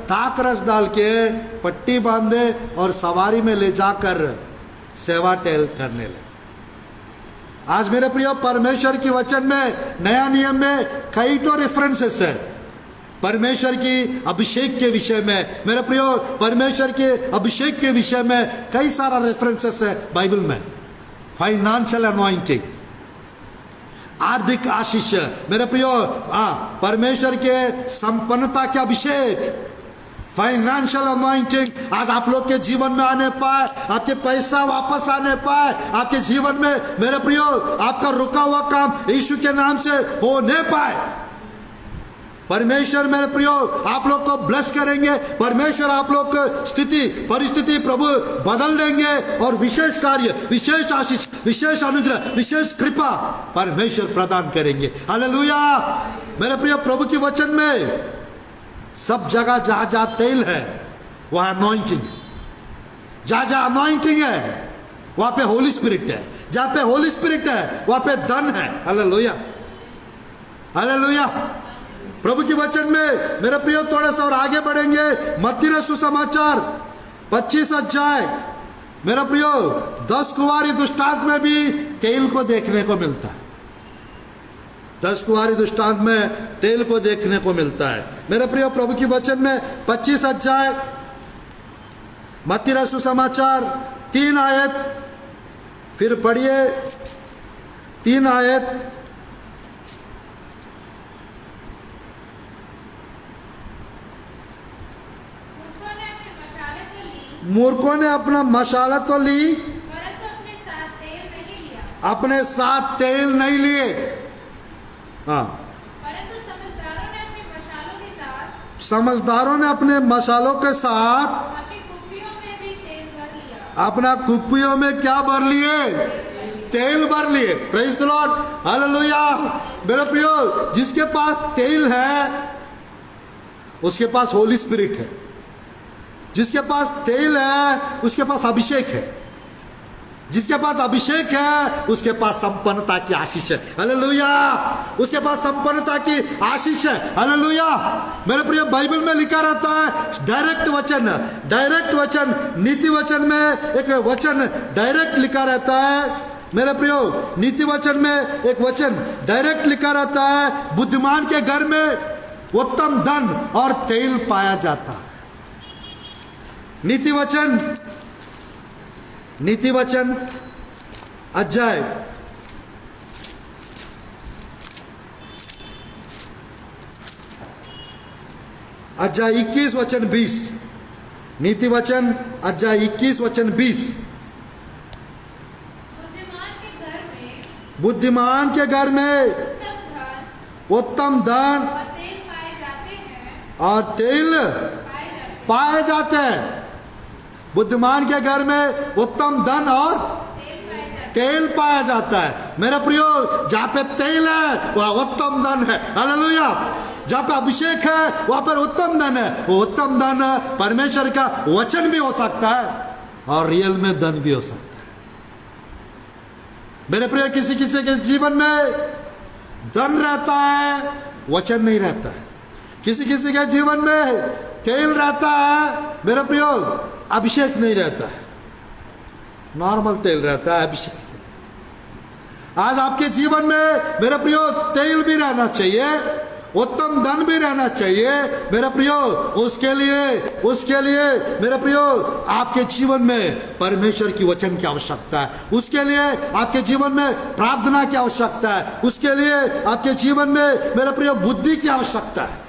ताक रस डाल के पट्टी बांधे और सवारी में ले जाकर सेवा टहल करने लगे। आज मेरे प्रियो परमेश्वर की वचन में नया नियम में कई तो रेफरेंसेस है परमेश्वर की अभिषेक के विषय में। मेरे प्रियो परमेश्वर के अभिषेक के विषय में कई सारा रेफरेंसेस है बाइबल में। फाइनेंशियल अनॉइंटिंग, आर्थिक आशीष, मेरे प्रियो परमेश्वर के संपन्नता के अभिषेक, फाइनेंशियल अनॉइंटिंग आज आप लोग के जीवन में आने पाए, आपके पैसा वापस आने पाए, आपके जीवन में मेरे प्रियो आपका रुका हुआ काम यीशु के नाम से होने पाए। परमेश्वर मेरे प्रियो आप लोग को ब्लेस करेंगे। परमेश्वर आप लोग को स्थिति परिस्थिति प्रभु बदल देंगे और विशेष कार्य, विशेष आशीष, विशेष अनुग्रह, विशेष कृपा परमेश्वर प्रदान करेंगे। हालेलुया। मेरे प्रियो प्रभु के वचन में सब जगह जहां जहां तेल है वहां अनॉइंटिंग है, जहां जहां अनॉइंटिंग है वहां पे होली स्पिरिट है, जहां पे होली स्पिरिट है वहां पे धन है। Hallelujah, hallelujah. प्रभु के वचन में मेरे प्रियो थोड़ा सा और आगे बढ़ेंगे। मत्ती रचित सुसमाचार 25 अध्याय मेरे प्रियो 10 कुंवारी दृष्टांत में भी तेल को देखने को मिलता है। 10 कुंवारी दृष्टांत में तेल को देखने को मिलता है। मेरे प्रियो प्रभु के वचन में 25 अध्याय मत्ती रचित सुसमाचार 3 आयत फिर पढ़िए 3 आयत। मूर्खों ने अपना मशाला तो ली परंतु अपने साथ तेल नहीं लिया। अपने साथ तेल नहीं लिए। हाँ, परंतु समझदारों ने अपने मशालों के साथ, समझदारों ने अपने मसालों के साथ अपनी कुप्पियों में भी तेल भर लिया। अपना कुप्पियों में क्या भर लिए? तेल भर लिए। Praise the Lord, hallelujah. मेरे प्रियो जिसके पास तेल है उसके पास होली स्पिरिट है, जिसके पास तेल है उसके पास अभिषेक है, जिसके पास अभिषेक है उसके पास संपन्नता की आशीष है। हालेलुया, उसके पास संपन्नता की आशीष है। हालेलुया। मेरे प्रिय बाइबल में लिखा रहता है डायरेक्ट वचन, डायरेक्ट वचन, नीति वचन में एक वचन डायरेक्ट लिखा रहता है। मेरे प्रियो नीति वचन में एक वचन डायरेक्ट लिखा रहता है, बुद्धिमान के घर में उत्तम धन और तेल पाया जाता है। नीति वचन अध्याय 21 वचन 20। नीति वचन अध्याय 21 वचन 20। बुद्धिमान के घर में उत्तम धन और तेल पाए जाते हैं। बुद्धिमान के घर में उत्तम धन और तेल पाया जाता है। मेरा प्रियो जहाँ पे तेल है वहाँ उत्तम धन है। हालेलुया। जहाँ पे अभिषेक है वहाँ पर उत्तम धन है। वो उत्तम धन परमेश्वर का वचन भी हो सकता है और रियल में धन भी हो सकता है। मेरे प्रियो किसी किसी के जीवन में धन रहता है, वचन नहीं रहता है। किसी किसी के जीवन में तेल रहता है, मेरे प्रियो अभिषेक नहीं रहता है, नॉर्मल तेल रहता है, अभिषेक। आज आपके जीवन में मेरे प्रियो तेल भी रहना चाहिए, उत्तम धन भी रहना चाहिए। मेरे प्रियो उसके लिए मेरे प्रियो आपके जीवन में परमेश्वर की वचन की आवश्यकता है। उसके लिए आपके जीवन में प्रार्थना की आवश्यकता है। उसके लिए आपके जीवन में मेरे प्रियो बुद्धि की आवश्यकता है।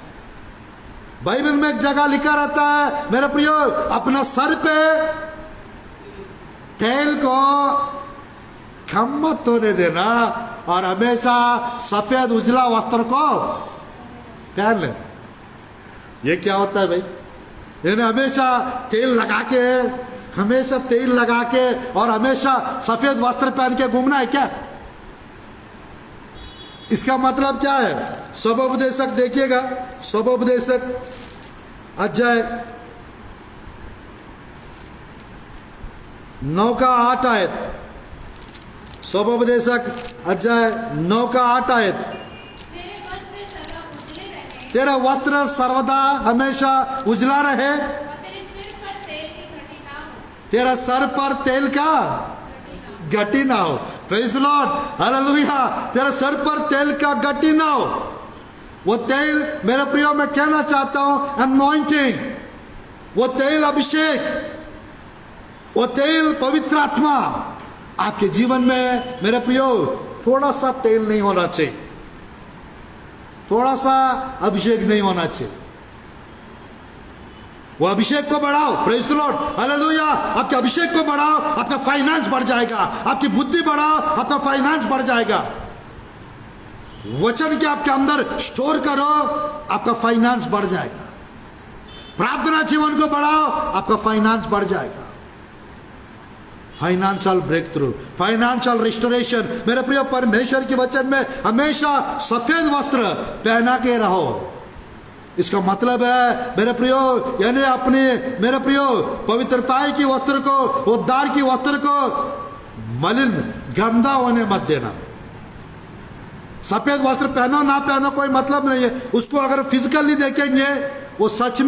बाइबल में एक जगह लिखा रहता है मेरे प्रियो, अपना सर पे तेल को कम मत होने देना और हमेशा सफेद उजला वस्त्र को पहन ले। ये क्या होता है भाई? यानी हमेशा तेल लगा के और हमेशा सफेद वस्त्र पहन के घूमना है क्या? इसका मतलब क्या है? स्वोपदेशक देखिएगा, स्वोपदेशक अध्याय 9 का 8 आयत। स्वोपदेशक अध्याय 9 का 8 आयत। तेरा वस्त्र सर्वदा हमेशा उजला रहे, तेरा सर पर तेल का गट्टी ना हो। Praise the Lord, hallelujah. तेरा सर पर तेल का गट्टी ना हो। वो तेल मेरे प्रियो मैं कहना चाहता हूं अनॉइंटिंग, वो तेल अभिषेक, वो तेल पवित्र आत्मा आपके जीवन में मेरे प्रियो थोड़ा सा तेल नहीं होना चाहिए, थोड़ा सा अभिषेक नहीं होना चाहिए। वो अभिषेक को बढ़ाओ। Praise the Lord, hallelujah. आपके अभिषेक को बढ़ाओ, आपका फाइनेंस बढ़ जाएगा। आपकी बुद्धि बढ़ाओ, आपका फाइनेंस बढ़ जाएगा। वचन के आपके अंदर स्टोर करो, आपका फाइनेंस बढ़ जाएगा। प्रार्थना जीवन को बढ़ाओ, आपका फाइनेंस बढ़ जाएगा। Financial breakthrough, financial restoration. मेरे प्रिय, परमेश्वर के वचन में हमेशा सफेद वस्त्र पहना के रहो। इसका मतलब है मेरे प्रियो, यानी अपने मेरे प्रियो पवित्रताई की वस्त्र को, उद्धार की वस्त्र को मलिन गंदा होने मत देना। सफेद वस्त्र पहनो ना पहनो कोई मतलब नहीं है। उसको अगर फिजिकली देखेंगे वो सच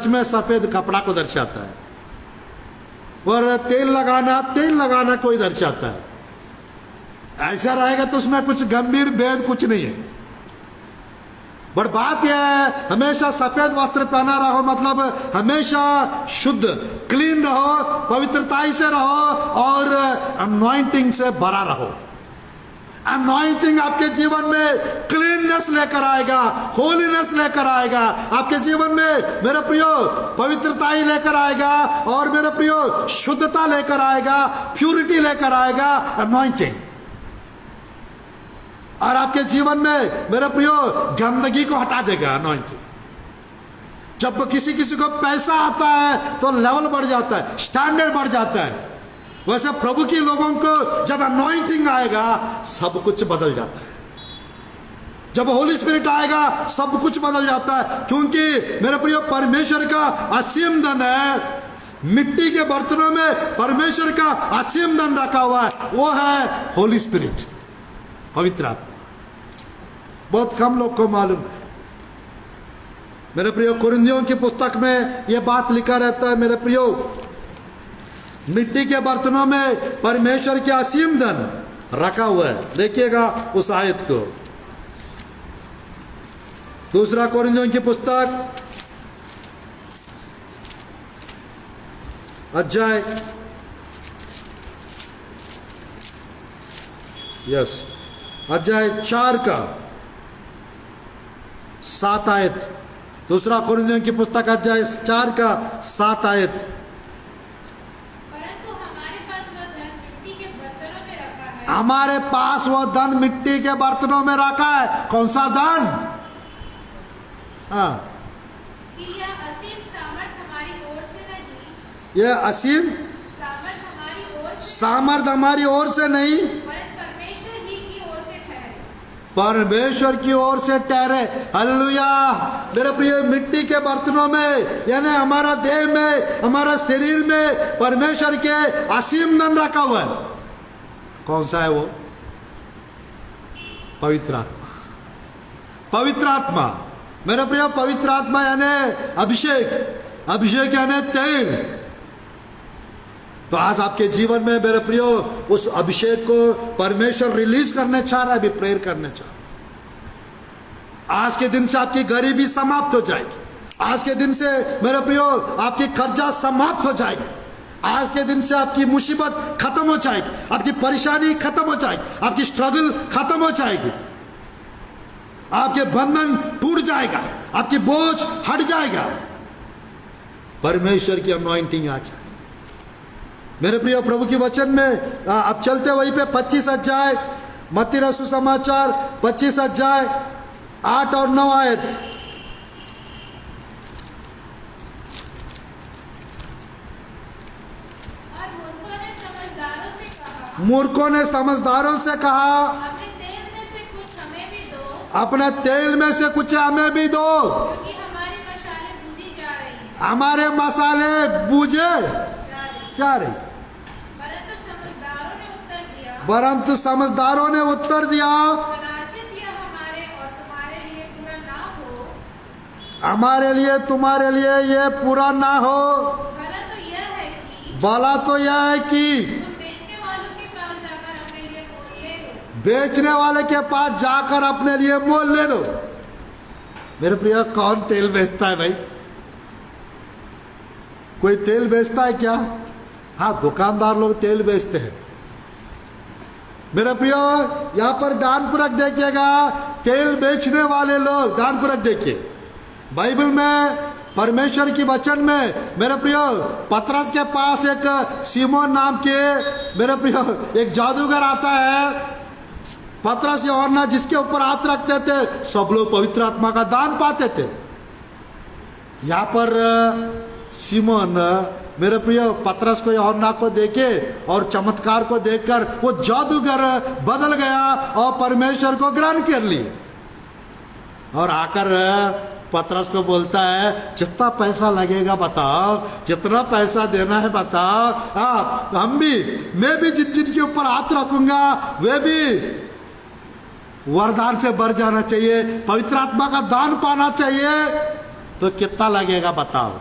में सफेद कपड़ा को दर्शाता है, और तेल लगाना कोई दर्शाता है। ऐसा रहेगा तो उसमें कुछ गंभीर भेद कुछ नहीं है। बट बात यह है, हमेशा सफेद वस्त्र पहना रहो, मतलब हमेशा शुद्ध, क्लीन रहो, पवित्रताई से रहो और अनॉइंटिंग से भरा रहो। अनॉइंटिंग आपके जीवन में क्लीननेस लेकर आएगा, होलीनेस लेकर आएगा। आपके जीवन में मेरे प्रियो पवित्रताई लेकर आएगा, और मेरे प्रियो शुद्धता लेकर आएगा, प्यूरिटी लेकर आएगा अनॉइंटिंग। और आपके जीवन में मेरे प्रियो गंदगी को हटा देगा अनॉइंटिंग। जब किसी को पैसा आता है तो लेवल बढ़ जाता है, स्टैंडर्ड बढ़ जाता है। वैसे प्रभु के लोगों को जब अनॉइंटिंग आएगा सब कुछ बदल जाता है। जब होली स्पिरिट आएगा सब कुछ बदल जाता है, क्योंकि मेरे प्रिय परमेश्वर का असीम धन है। मिट्टी के बर्तनों में परमेश्वर का असीम धन रखा हुआ है, वो है होली स्पिरिट, पवित्र आत्मा। बहुत कम लोग को मालूम है। मेरे प्रियो, कुरिन्थियों की पुस्तक में यह बात लिखा रहता है, मेरे प्रियो मिट्टी के बर्तनों में परमेश्वर के असीम धन रखा हुआ है। देखिएगा उस आयत को, दूसरा कुरिन्थियों की पुस्तक अध्याय 4 का 7 आयत। दूसरा कुरिन्थियों की पुस्तक अध्याय 4 का 7 आयत। हमारे पास वो धन मिट्टी के बर्तनों में रखा है। कौन सा धन? हाँ, कि यह असीम सामर्थ हमारी ओर से नहीं, ये असीम सामर्थ हमारी ओर से नहीं, परमेश्वर ही की ओर से ठहरे। परमेश्वर की ओर से ठहरे। हालेलुया। मेरे प्रिय, मिट्टी के बर्तनों में यानी हमारा देह में, हमारा शरीर में परमेश्वर के असीम धन रखा हुआ है। कौन सा है वो? पवित्र आत्मा। पवित्र आत्मा मेरे प्रिय, पवित्र आत्मा यानी अभिषेक। अभिषेक यानी तेल। तो आज आपके जीवन में मेरे प्रियो उस अभिषेक को परमेश्वर रिलीज करने चाह रहा है, अभी प्रेयर करने चाह रहा है। आज के दिन से आपकी गरीबी समाप्त हो जाएगी। आज के दिन से मेरे प्रियो आपकी कर्जा समाप्त हो जाएगी। आज के दिन से आपकी मुसीबत खत्म हो जाएगी, आपकी परेशानी खत्म हो जाएगी, आपकी स्ट्रगल खत्म हो जाएगी, आपके बंधन टूट जाएगा, आपकी बोझ हट जाएगा। परमेश्वर की अनॉइंटिंग आ जाए। मेरे प्रिय, प्रभु की वचन में अब चलते वहीं पे 25 अध्याय मत्ती रसू समाचार 25 अध्याय 8 और 9 आयत। मूर्खों ने समझदारों से कहा, अपने तेल में से कुछ हमें भी दो, अपने तेल में से कुछ हमें भी दो, क्योंकि हमारी मशालें बुझी जा रही हैं। हमारे मसाले बूझे जा रही। परंतु समझदारों ने उत्तर दिया, कदाचित यह हमारे और तुम्हारे लिए पूरा ना हो, हमारे लिए तुम्हारे लिए ये पूरा ना हो। भला तो यह है कि भला तो यह है कि तुम बेचने वालों के पास जाकर अपने लिए मोल ले लो। बेचने वाले के पास जाकर अपने लिए मोल ले लो। मेरे प्रिय, कौन तेल बेचता है भाई? कोई तेल बेचता है क्या? हाँ, दुकानदार लोग तेल बेचते हैं। मेरे प्रियो, यहाँ पर दानपूर्वक देखिएगा, तेल बेचने वाले लोग दानपूर्वक देखिए। बाइबल में परमेश्वर की वचन में मेरे प्रियो पतरस के पास एक सीमोन नाम के मेरे प्रियो एक जादूगर आता है। पतरस यूहन्ना जिसके ऊपर हाथ रखते थे सब लोग पवित्र आत्मा का दान पाते थे। यहाँ पर सिमोन मेरे प्रिय पतरस को यूहन्ना को देखे और चमत्कार को देखकर वो जादूगर बदल गया और परमेश्वर को ग्रहण कर लिए और आकर पतरस को बोलता है जितना पैसा लगेगा बताओ, जितना पैसा देना है बताओ, मैं भी जिनके ऊपर हाथ रखूंगा वे भी वरदान से बढ़ जाना चाहिए, पवित्र आत्मा का दान पाना चाहिए, तो कितना लगेगा बताओ।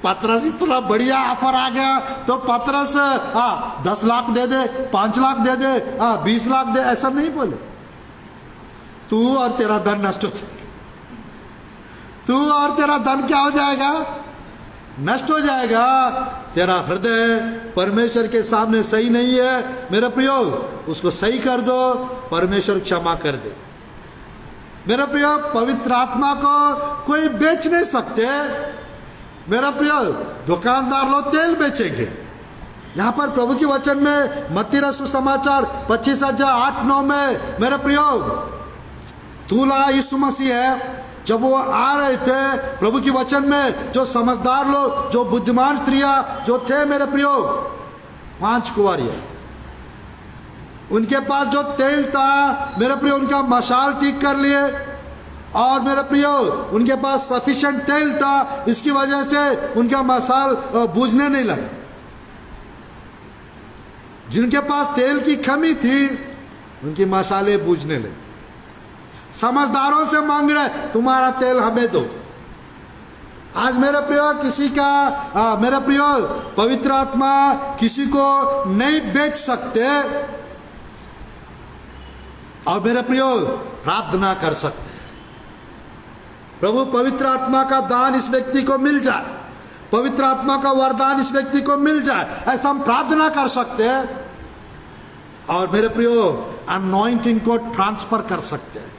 पतरस इतना बढ़िया ऑफर आ गया तो पतरस 10 लाख दे दे, 5 लाख दे दे, 20 लाख दे, ऐसा नहीं बोले। तू और तेरा धन नष्ट हो जाएगा, तू और तेरा धन क्या हो जाएगा, नष्ट हो जाएगा। तेरा हृदय परमेश्वर के सामने सही नहीं है मेरे प्रियो, उसको सही कर दो, परमेश्वर क्षमा कर दे। मेरे प्रियो पवित्र आत्मा को कोई बेच नहीं सकते। मेरा प्रियो दुकानदार लोग तेल बेचेंगे। यहाँ पर प्रभु के वचन में मत्ती रसू समाचार 25:8-9 में मेरे प्रियो दूल्हा यीशु मसीह है। जब वो आ रहे थे प्रभु के वचन में, जो समझदार लोग, जो बुद्धिमान स्त्रियां जो थे मेरे प्रियो 5 कुंवारियां, उनके पास जो तेल था मेरे प्रियो उनका मशाल ठीक कर लिए और मेरे प्रियो उनके पास सफिशिएंट तेल था, इसकी वजह से उनका मशाल बुझने नहीं लगा। जिनके पास तेल की कमी थी उनकी मशाले बुझने लगे। समझदारों से मांग रहे तुम्हारा तेल हमें दो। आज मेरे प्रियो किसी का मेरे प्रियो पवित्र आत्मा किसी को नहीं बेच सकते और मेरे प्रियो प्रार्थना कर सकते। प्रभु पवित्र आत्मा का दान इस व्यक्ति को मिल जाए, पवित्र आत्मा का वरदान इस व्यक्ति को मिल जाए, ऐसा हम प्रार्थना कर सकते हैं और मेरे प्रियो अनॉइंटिंग को ट्रांसफर कर सकते हैं।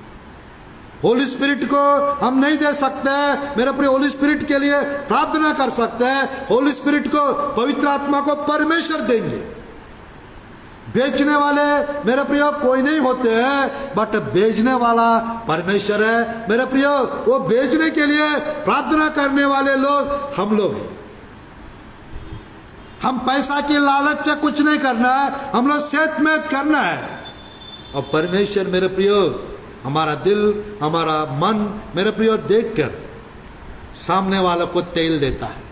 होली स्पिरिट को हम नहीं दे सकते, मेरे प्रिय होली स्पिरिट के लिए प्रार्थना कर सकते हैं। होली स्पिरिट को पवित्र आत्मा को परमेश्वर देंगे। बेचने वाले मेरे प्रिय कोई नहीं होते हैं, बट बेचने वाला परमेश्वर है मेरे प्रिय। वो बेचने के लिए प्रार्थना करने वाले लोग हम लोग हैं। हम पैसा की लालच से कुछ नहीं करना है, हम लोग सेहतमंद करना है और परमेश्वर मेरे प्रिय हमारा दिल, हमारा मन मेरे प्रियो देखकर सामने वालों को तेल देता है,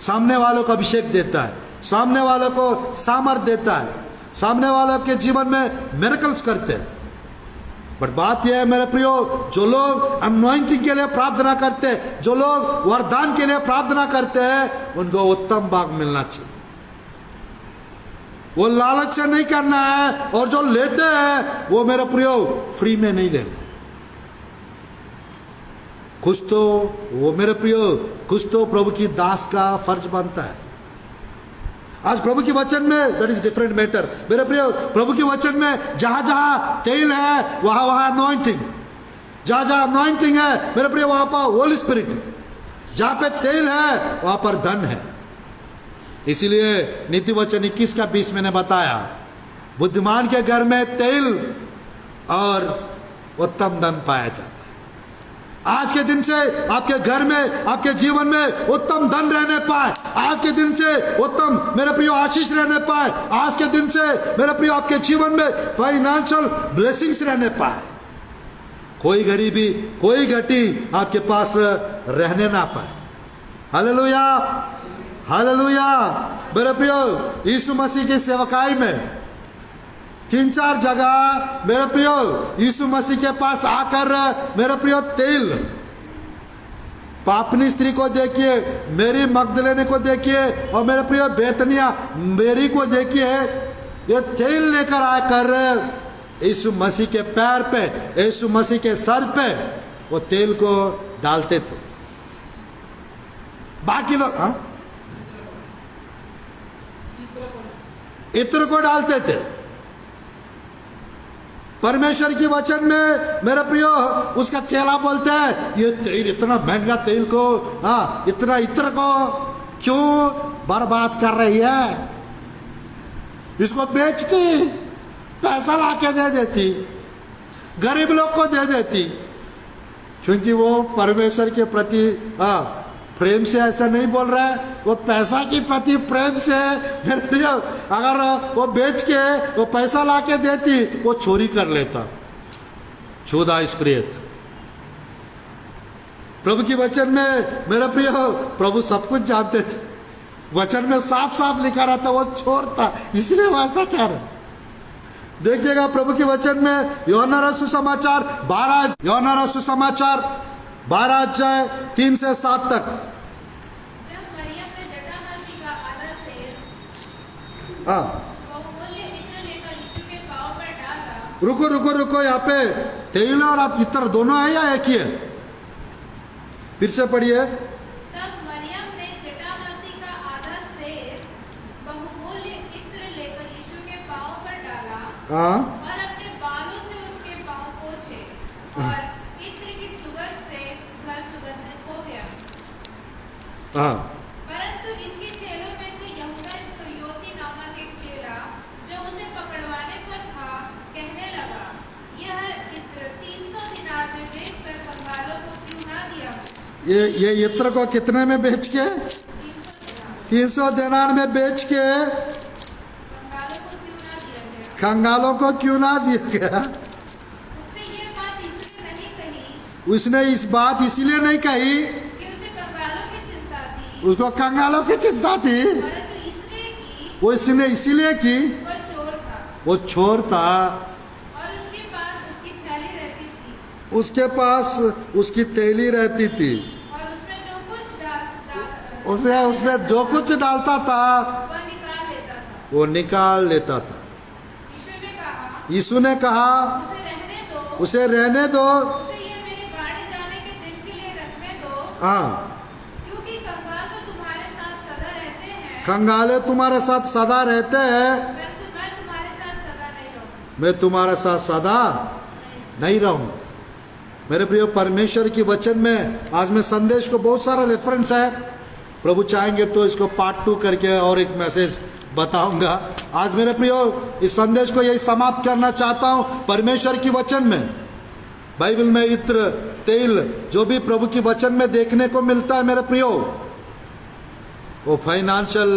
सामने वालों को अभिषेक देता है, सामने वालों को सामर्थ देता है, सामने वालों के जीवन में मिरेकल्स करते हैं। बट बात यह है मेरे प्रियो, जो लोग अनॉइंटिंग के लिए प्रार्थना करते हैं, जो लोग वरदान के लिए प्रार्थना करते हैं, उनको उत्तम भाग मिलना चाहिए। वो लालच से नहीं करना है और जो लेते हैं वो मेरे प्रियो फ्री में नहीं लेना। कुछ तो वो मेरे प्रियो कुछ तो प्रभु की दास का फर्ज बनता है। आज प्रभु के वचन में दैट इज डिफरेंट मैटर मेरे प्रियो। प्रभु के वचन में जहां जहां तेल है वहां वहां अनॉइंटिंग, जहां जहां अनॉइंटिंग है मेरे प्रियो वहां पर होली स्पिरिट है, जहां पे तेल है वहां पर धन है। इसीलिए नीति वचन 21:20 मैंने बताया, बुद्धिमान के घर में तेल और उत्तम धन पाया जाता है। आज के दिन से आपके घर में, आपके जीवन में उत्तम धन रहने पाए, आज के दिन से उत्तम मेरे प्रियो आशीष रहने पाए, आज के दिन से मेरे प्रियो आपके जीवन में फाइनेंशियल ब्लेसिंग्स रहने पाए। कोई गरीबी, कोई घटी आपके पास रहने ना पाए। Hallelujah, hallelujah. मेरे प्रियो यीशु मसीह की सेवकाई में 3-4 जगह मेरे प्रियो यीशु मसीह के पास आकर मेरे प्रियो तेल, पापनी स्त्री को देखिए, मेरी मगदलेने को देखिए और मेरे प्रियो बेतनिया मेरी को देखिए, ये तेल लेकर आकर यीशु मसीह के पैर पे, यीशु मसीह के सर पे वो तेल को डालते थे। बाकी लोग इत्र को डालते थे। परमेश्वर की वचन में मेरे प्रियो उसका चेला बोलते हैं ये तेल, इतना महंगा तेल को इतना इत्र को क्यों बर्बाद कर रही है, इसको बेचती पैसा ला के दे देती, गरीब लोग को दे देती, क्योंकि वो परमेश्वर के प्रति प्रेम से ऐसा नहीं बोल रहा है, वो पैसा के प्रति प्रेम से। फिर अगर वो बेच के वो पैसा ला के देती, वो चोरी कर लेता। चौदह इस्क्रियत प्रभु की वचन में मेरा प्रिय प्रभु सब कुछ जानते थे, वचन में साफ साफ लिखा रहता वो चोर था, इसलिए वो ऐसा कह रहा। देखिएगा प्रभु के वचन में यूहन्ना सुसमाचार 12 अध्याय 3 से 7 तक। जब मरियम ने जटामासी का आधा सेर हाँ, बहुमूल्य इत्र लेकर यीशु के पांव पर डाला। रुको यहाँ पे तेल और इत्र दोनों है या एक ही है? फिर से पढ़िए। तब मरियम ने जटामासी का आधा सेर बहुमूल्य इत्र लेकर यीशु के पांव पर डाला हाँ, और अपने बालों से उसके पांव पोंछे, और इत्र की सुगंध से घर सुगंधित हो गया। हाँ, परंतु इसके चेलों में से यहूदा इस्करियोती नामक एक चेला, जो उसे पकड़वाने पर था, कहने लगा, यह इत्र 300 दिनार में बेचकर कंगालों को क्यों ना दिया? ये इत्र को कितने में बेच के? 300 दिनार में बेच के कंगालों को क्यों ना दिया कंगालों को क्यों ना दिया गया? गया? उससे ये बात इसलिए नहीं कही उसने इस बात इसलिए नहीं कही, कि उसे कंगालों की चिंता थी, उसको कंगालों की चिंता थी, परंतु इसलिए कि वो इसने इसीलिए की वह चोर था वो चोर था, और उसके पास उसकी थैली रहती थी, उसके पास उसकी थैली रहती थी, और उसमें जो कुछ उसमें जो कुछ डालता था वह निकाल लेता था। वो निकाल लेता था। यीशु ने कहा, यीशु ने कहा उसे रहने दो, उसे रहने दो, उसे ये मेरे बाड़े जाने के दिन के लिए रखने दो, हाँ, क्योंकि कंगाल तो तुम्हारे साथ सदा रहते हैं, कंगाले तुम्हारे साथ सदा रहते हैं, मैं तुम्हारे साथ सदा नहीं रहूंगा। मैं तुम्हारे साथ सदा नहीं रहूंगा। मेरे प्रिय परमेश्वर की वचन में आज मैं संदेश को बहुत सारा रेफरेंस है, प्रभु चाहेंगे तो इसको पार्ट 2 करके और एक मैसेज बताऊंगा। आज मेरे प्रियो इस संदेश को यही समाप्त करना चाहता हूं। परमेश्वर की वचन में, बाइबल में इत्र तेल जो भी प्रभु की वचन में देखने को मिलता है मेरे प्रियो, वो फाइनेंशियल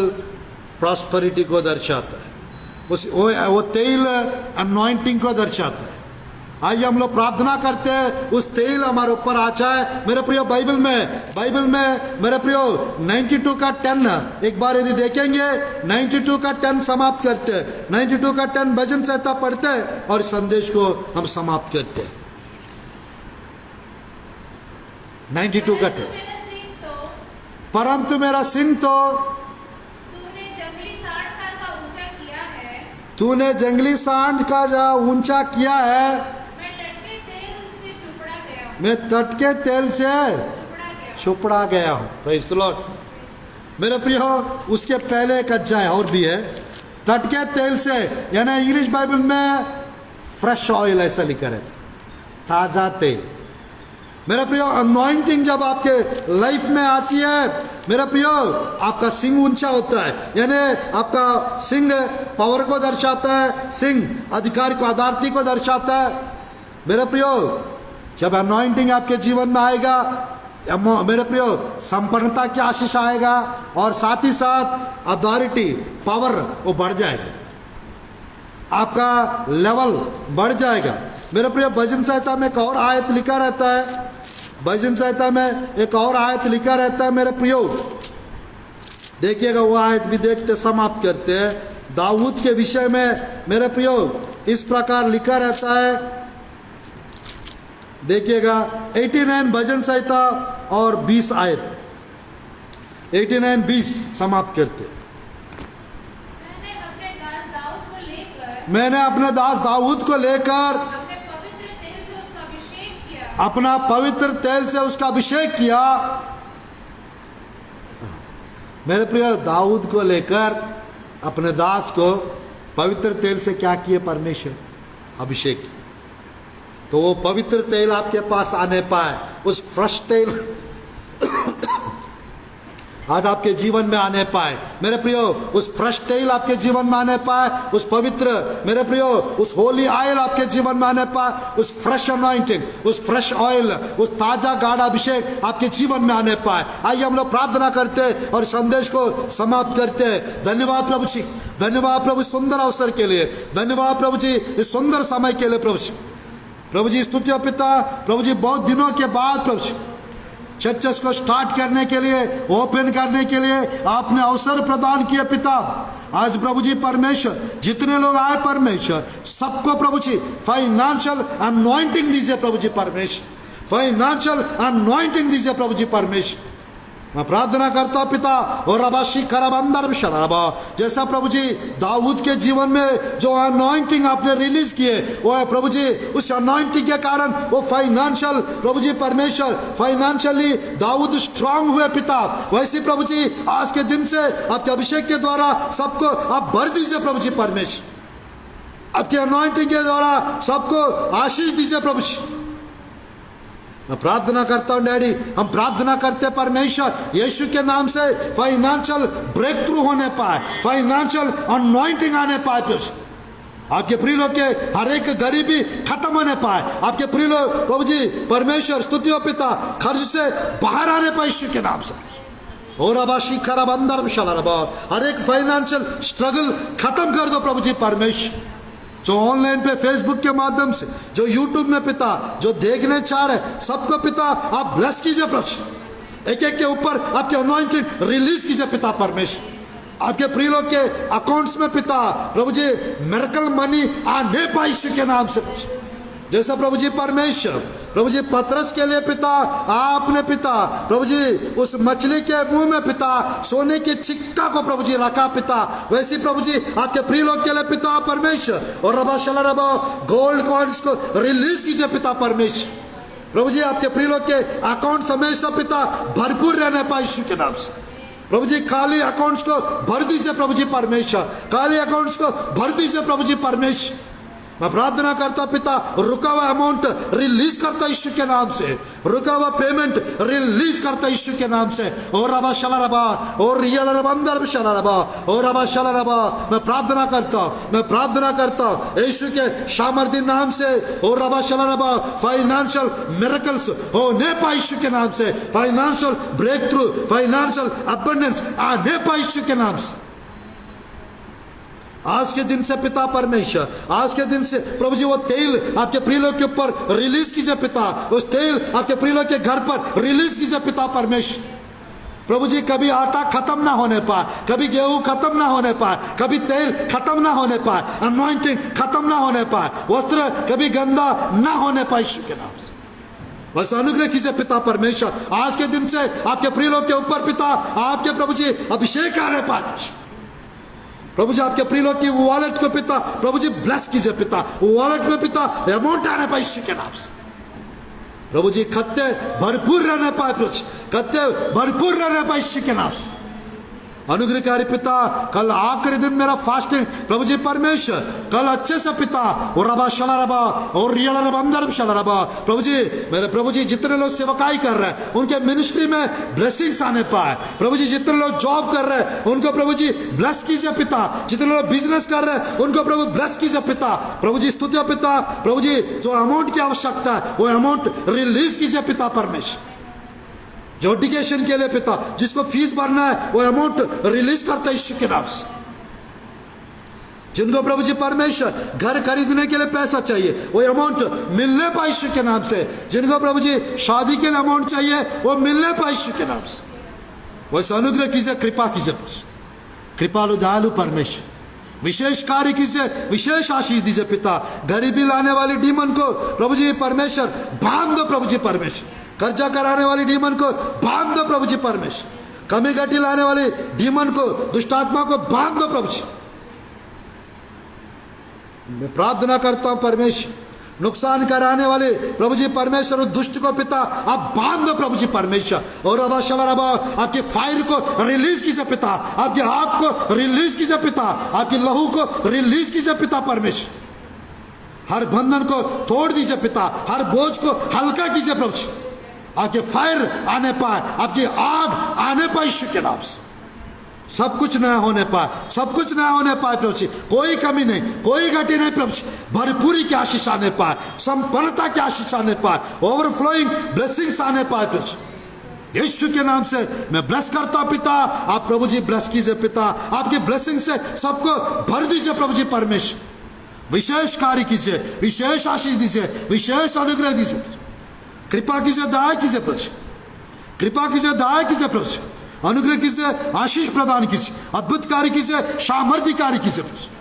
प्रॉस्पेरिटी को दर्शाता है, वो तेल अनॉइंटिंग को दर्शाता है। आइए हम लोग प्रार्थना करते हैं उस तेल हमारे ऊपर आ जाए मेरे प्रियो। बाइबल में मेरे प्रियो 92 का 10 एक बार यदि देखेंगे, 92 का 10 समाप्त करते हैं, 92 का 10 भजन संहिता पढ़ते हैं और इस संदेश को हम समाप्त करते हैं। 92 का 10। परंतु मेरा सिंह तो तूने जंगली सांड का सा ऊंचा किया है, तूने जंगली सांड का जा ऊंचा किया है, मैं तट के तेल से छुपड़ा गया हूँ। Praise the Lord. मेरे प्रियो उसके पहले एक अध्याय और भी है, तट के तेल से, यानी इंग्लिश बाइबल में फ्रेश ऑयल ऐसा लिखा है, ताजा तेल। मेरे प्रियो अनॉइंटिंग जब आपके लाइफ में आती है मेरे प्रियो, आपका सिंह ऊंचा होता है, यानी आपका सिंह पावर को दर्शाता है, सिंह अधिकार को, अथॉरिटी को दर्शाता है। मेरे प्रियो जब अनॉइंटिंग आपके जीवन में आएगा मेरे प्रियो, संपन्नता की आशीष आएगा और साथ ही साथ अथॉरिटी, पावर वो बढ़ जाएगा, आपका लेवल बढ़ जाएगा। मेरे प्रियो भजन संहिता में एक और आयत लिखा रहता है, भजन संहिता में एक और आयत लिखा रहता है मेरे प्रियो, देखिएगा वो आयत भी देखते समाप्त करते हैं। दाऊद के विषय में मेरे प्रियो इस प्रकार लिखा रहता है, देखिएगा 89 भजन संहिता और 20 आयत, 89-20 समाप्त करते। मैंने अपने दास दाऊद को लेकर अपना पवित्र तेल से उसका अभिषेक किया। मेरे प्रिय दाऊद को लेकर अपने दास को पवित्र तेल से क्या किए परमेश्वर? अभिषेक किया। तो वो पवित्र तेल आपके पास आने पाए, उस फ्रेश तेल आज आपके जीवन में आने पाए। मेरे प्रियो, उस फ्रेश तेल आपके जीवन में आने पाए, उस पवित्र, मेरे प्रियो, उस होली ऑयल आपके जीवन में आने पाए, उस फ्रेश अनॉइंटिंग, उस फ्रेश ऑयल, उस ताजा गाढ़ा अभिषेक आपके जीवन में आने पाए। आइए हम लोग प्रार्थना करते और संदेश को समाप्त करते हैं। धन्यवाद प्रभु जी, धन्यवाद प्रभु सुंदर अवसर के लिए, धन्यवाद प्रभु जी इस सुंदर समय के लिए प्रभु जी। प्रभु जी स्तुति पिता, प्रभु जी बहुत दिनों के बाद प्रभु जी चर्चेस को स्टार्ट करने के लिए, ओपन करने के लिए आपने अवसर प्रदान किए पिता। आज प्रभु जी परमेश्वर, जितने लोग आए परमेश्वर, सबको प्रभु जी फाइनेंशियल अनॉइंटिंग दीजिए प्रभु जी परमेश्वर, फाइनेंशियल अनॉइंटिंग दीजिए प्रभु जी परमेश्वर। मैं प्रार्थना करता हूं पिता, और रबाशी खराब अंदर भी शराबा, जैसा प्रभु जी दाऊद के जीवन में जो अनॉइंटिंग आपने रिलीज किए, वो है प्रभु जी उस अनॉइंटिंग के कारण वो फाइनेंशियल प्रभु जी परमेश्वर, फाइनेंशियली दाऊद स्ट्रांग हुए पिता। वैसे प्रभु जी आज के दिन से आपके अभिषेक के द्वारा सबको आप भर दीजिए प्रभु जी परमेश्वर, आपके अनॉइंटिंग के द्वारा सबको आशीष दीजिए प्रभु जी। मैं प्रार्थना करता हूं डैडी, हम प्रार्थना करते परमेश्वर यीशु के नाम से फाइनेंशियल ब्रेक थ्रू होने पाए, फाइनेंशियल अनॉइंटिंग आने पाए प्रभु। आपके प्रिय लोग के हर एक गरीबी खत्म होने पाए, आपके प्रिय लोग प्रभु जी परमेश्वर स्तुतियों पिता खर्च से बाहर आने पाए यीशु के नाम से। और अबाशी खराब अंदर विशाल, हर एक फाइनेंशियल स्ट्रगल खत्म कर दो प्रभु जी परमेश्वर। जो ऑनलाइन पे फेसबुक के माध्यम से, जो यूट्यूब में पिता जो देखने चाह रहे, सबको पिता आप ब्लेस कीजिए प्रभु। एक एक के ऊपर आपके अनॉइंटिंग रिलीज कीजिए पिता परमेश्वर। आपके प्रिय लोग के अकाउंट्स में पिता प्रभु जी मिरेकल मनी आने पाए यीशु के नाम से। जैसा प्रभु जी परमेश्वर प्रभु जी पतरस के लिए पिता आपने पिता प्रभु जी उस मछली के मुंह में पिता सोने की चिक्का को प्रभु जी रखा पिता, वैसे प्रभु जी आपके प्रिय लोग के लिए पिता परमेश्वर और रबा शला रबा गोल्ड कॉइन्स को रिलीज कीजिए पिता परमेश्वर। प्रभु जी आपके प्रिय लोग के अकाउंट हमेशा पिता भरपूर रहने पाए यीशु के नाम से। प्रभु जी खाली अकाउंट्स को भर दीजिए प्रभु जी परमेश्वर, खाली अकाउंट्स को भर दीजिए प्रभु जी परमेश्वर। मैं प्रार्थना करता पिता रुका हुआ अमाउंट रिलीज करता यीशु के नाम से, रुका हुआ पेमेंट रिलीज करता यीशु के नाम से। और रबा शला रबा और रियल रबा अंदर शला रबा और रबा शला रबा, मैं प्रार्थना करता हूं, मैं प्रार्थना करता हूं यीशु के सामर्थी नाम से। और रबा शला रबा फाइनेंशियल मिरेकल्स होने पाए यीशु के नाम से, financial breakthrough, financial abundance आने पाए यीशु के नाम से। आज के दिन से पिता परमेश्वर, आज के दिन से प्रभु जी वो तेल आपके प्रिय लोग के ऊपर रिलीज कीजिए पिता, उस तेल आपके प्रिय लोग के घर पर रिलीज कीजिए पिता परमेश्वर। प्रभु जी कभी आटा खत्म ना होने पाए, कभी गेहूं खत्म ना होने पाए, कभी तेल खत्म ना होने पाए, अनॉइंटिंग खत्म ना होने पाए, वस्त्र कभी गंदा ना होने पाए यीशु के नाम से। बस अनुग्रह कीजिए पिता परमेश्वर। आज के दिन से आपके प्रिय लोग के ऊपर पिता आपके प्रभु जी अभिषेक आने पाए। प्रभु जी आपके प्रिय लोग की वॉलेट को पिता प्रभु जी ब्लेस कीजिए पिता, वॉलेट में पिता अमाउंट आने पाए यीशु के नाम से। प्रभु जी खत्ते भरपूर रहने पाए, खत्ते भरपूर रहने पाए यीशु के नाम से। अनुग्रहकारी पिता कल आखिरी दिन मेरा फास्टिंग प्रभु जी परमेश्वर, कल अच्छे से पिता और रबा शला रबा और रियल रबा अंदर शला रबा प्रभु जी, मेरे प्रभु जी जितने लोग सेवकाई कर रहे हैं उनके मिनिस्ट्री में ब्लेसिंग्स आने पाए। प्रभु जी जितने लोग जॉब कर रहे हैं उनको प्रभु जी ब्लेस कीजिए पिता, जितने लोग बिजनेस कर रहे हैं उनको प्रभु ब्लेस कीजिए पिता। प्रभु जी स्तुति पिता, प्रभु जी जो अमाउंट की आवश्यकता है वो अमाउंट रिलीज कीजिए पिता परमेश्वर। जो एजुकेशन के लिए पिता जिसको फीस भरना है वो अमाउंट रिलीज करता है यीशु के नाम से। जिनको प्रभु जी परमेश्वर घर खरीदने के लिए पैसा चाहिए वो अमाउंट मिलने पाए यीशु के नाम से। जिनको प्रभु जी शादी के लिए अमाउंट चाहिए वो मिलने पाए यीशु के नाम से। वैसे अनुग्रह कीजिए, कृपा कीजिए, कृपालु दयालु परमेश्वर, विशेष कार्य कीजिए, विशेष आशीष दीजिए पिता। गरीबी लाने वाली डीमन को प्रभु जी परमेश्वर बांध दो प्रभु जी परमेश्वर, कर्जा कराने वाली डीमन को बांध दो प्रभु जी परमेश्वर, कमी घटी लाने वाली डीमन को दुष्टात्मा को बांध दो प्रभु जी। मैं प्रार्थना करता हूं परमेश्वर, नुकसान कराने वाले प्रभु जी परमेश्वर उस दुष्ट को पिता आप बांध दो प्रभु जी परमेश्वर। और रबा शला रबा आपकी फायर को रिलीज कीजिए पिता, आपकी आग को रिलीज कीजिए पिता, आपकी लहू को रिलीज कीजिए पिता परमेश्वर। हर बंधन को तोड़ दीजिए पिता, हर बोझ को हल्का कीजिए प्रभु जी। आपके फायर आने पाए, आपकी आग आने पाए यीशु के नाम से। सब कुछ नया होने पाए, सब कुछ नया होने पाए प्रभु जी, कोई कमी नहीं, कोई घटी नहीं प्रभु जी, भरपूरी की आशीष आने पाए, संपन्नता की आशीष आने पाए, ओवरफ्लोइंग ब्लेसिंग्स आने पाए प्रभु जी। यीशु के नाम से मैं ब्लेस करता हूं पिता, आप प्रभु जी ब्लेस कीजिए पिता, आपकी ब्लेसिंग से सबको भर दीजिए प्रभु जी परमेश्वर, विशेष कार्य कीजिए, विशेष आशीष दीजिए, विशेष अनुग्रह दीजिए, कृपा कीजिए, दया कीजिए प्रभु जी, कृपा कीजिए, दया कीजिए प्रभु जी, अनुग्रह कीजिए, आशीष प्रदान कीजिए, अद्भुत कार्य कीजिए, सामर्थ्य कार्य कीजिए प्रभु जी।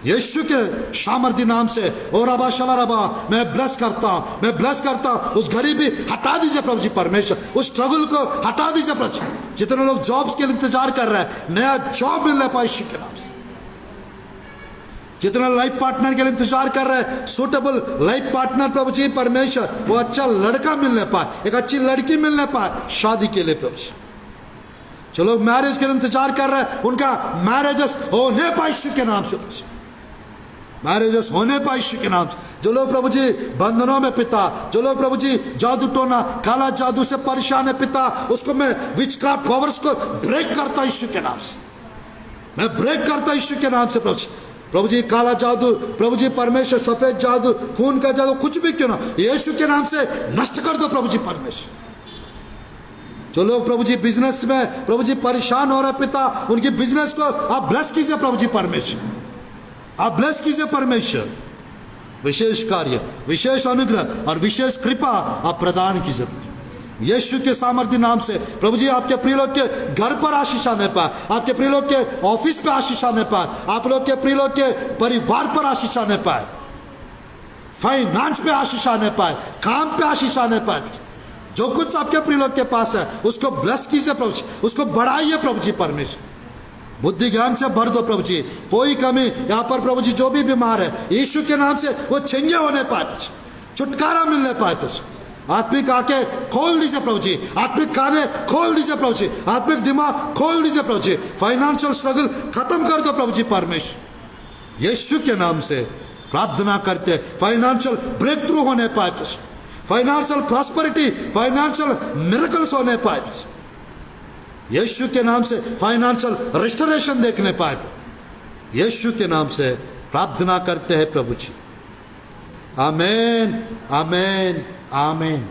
यीशु के सामर्थ्य नाम से और रबा शला रबा मैं ब्लेस करता हूं, मैं ब्लेस करता हूं। उस गरीबी हटा दीजिए प्रभु जी परमेश्वर, उस स्ट्रगल को हटा दीजिए प्रभु जी। जितने लोग जॉब्स के लिए इंतजार कर रहे हैं, नया जॉब मिलने पाए यीशु के नाम से। जितने लाइफ पार्टनर के लिए इंतजार कर रहे हैं, सुटेबल लाइफ पार्टनर प्रभु जी परमेश्वर, वो अच्छा लड़का मिलने पाए, एक अच्छी लड़की मिलने पाए शादी के लिए प्रभु जी। जो लोग मैरिज के लिए इंतजार कर रहे हैं, उनका मैरिजेस होने पाए यीशु के नाम से, मैरिजेस होने पाए यीशु के नाम से। जो लोग प्रभु जी बंधनों में पिता, जो लोग प्रभु जी जादू टोना काला जादू से परेशान है पिता, उसको मैं विचक्राफ्ट पावर्स को ब्रेक करता यीशु के नाम से, मैं ब्रेक करता यीशु के नाम से प्रभु जी। प्रभु जी काला जादू प्रभु जी परमेश्वर, सफेद जादू, खून का जादू, कुछ भी क्यों ना यीशु के नाम से नष्ट कर दो प्रभु जी परमेश्वर। जो लोग प्रभु जी बिजनेस में प्रभु जी परेशान हो रहे पिता, उनकी बिजनेस को आप ब्लेस कीजिए प्रभु जी परमेश्वर, आप ब्लेस कीजिए परमेश्वर। विशेष कार्य, विशेष अनुग्रह और विशेष कृपा आप प्रदान कीजिए यीशु के सामर्थ्य नाम से। प्रभु जी आपके प्रिय लोग के घर पर आशीष आने पाए, आपके प्रिय लोग के ऑफिस पे आशीष आने पाए, आप लोग के प्रिय लोग के परिवार पर आशीष आने पाए, फाइनेंस पे आशीष आने पाए, काम पे आशीष आने पाए। जो कुछ आपके प्रिय लोग के पास है उसको ब्लेस कीजिए प्रभु जी, उसको बढ़ाइए प्रभु जी परमेश्वर, बुद्धि ज्ञान से भर दो प्रभु जी। कोई कमी यहाँ पर प्रभु जी, जो भी बीमार है यीशु के नाम से वो चंगे होने पाए, छुटकारा मिलने पाए प्रभु जी। आत्मिक आंखें खोल दीजिए प्रभु जी, आत्मिक काने खोल दीजिए प्रभु जी, आत्मिक दिमाग खोल दीजिए प्रभु जी। फाइनेंशियल स्ट्रगल खत्म कर दो प्रभु जी परमेश्वर, यीशु के नाम से प्रार्थना करते, फाइनेंशियल ब्रेक थ्रू होने पाए, फाइनेंशियल प्रॉस्पेरिटी, फाइनेंशियल मिरेकल्स होने पाए यीशु के नाम से, फाइनेंशियल रिस्टोरेशन देखने पाए यीशु के नाम से प्रार्थना करते हैं प्रभु जी। आमीन, आमीन, आमीन।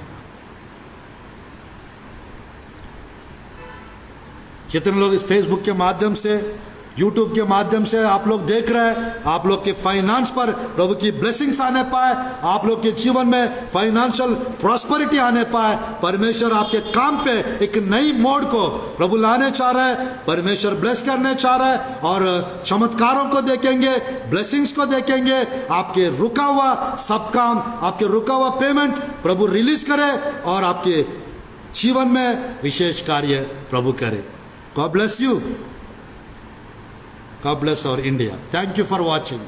कितने लोग इस फेसबुक के माध्यम से, यूट्यूब के माध्यम से आप लोग देख रहे हैं, आप लोग के फाइनेंस पर प्रभु की ब्लेसिंग्स आने पाए, आप लोग के जीवन में फाइनेंशियल प्रॉस्पेरिटी आने पाए। परमेश्वर आपके काम पे एक नई मोड़ को प्रभु लाने चाह रहा है, परमेश्वर ब्लेस करने चाह रहा है और चमत्कारों को देखेंगे, ब्लेसिंग्स को देखेंगे। आपके रुका हुआ सब काम, आपके रुका हुआ पेमेंट प्रभु रिलीज करे और आपके जीवन में विशेष कार्य प्रभु करे। God bless you, God bless our India. Thank you for watching.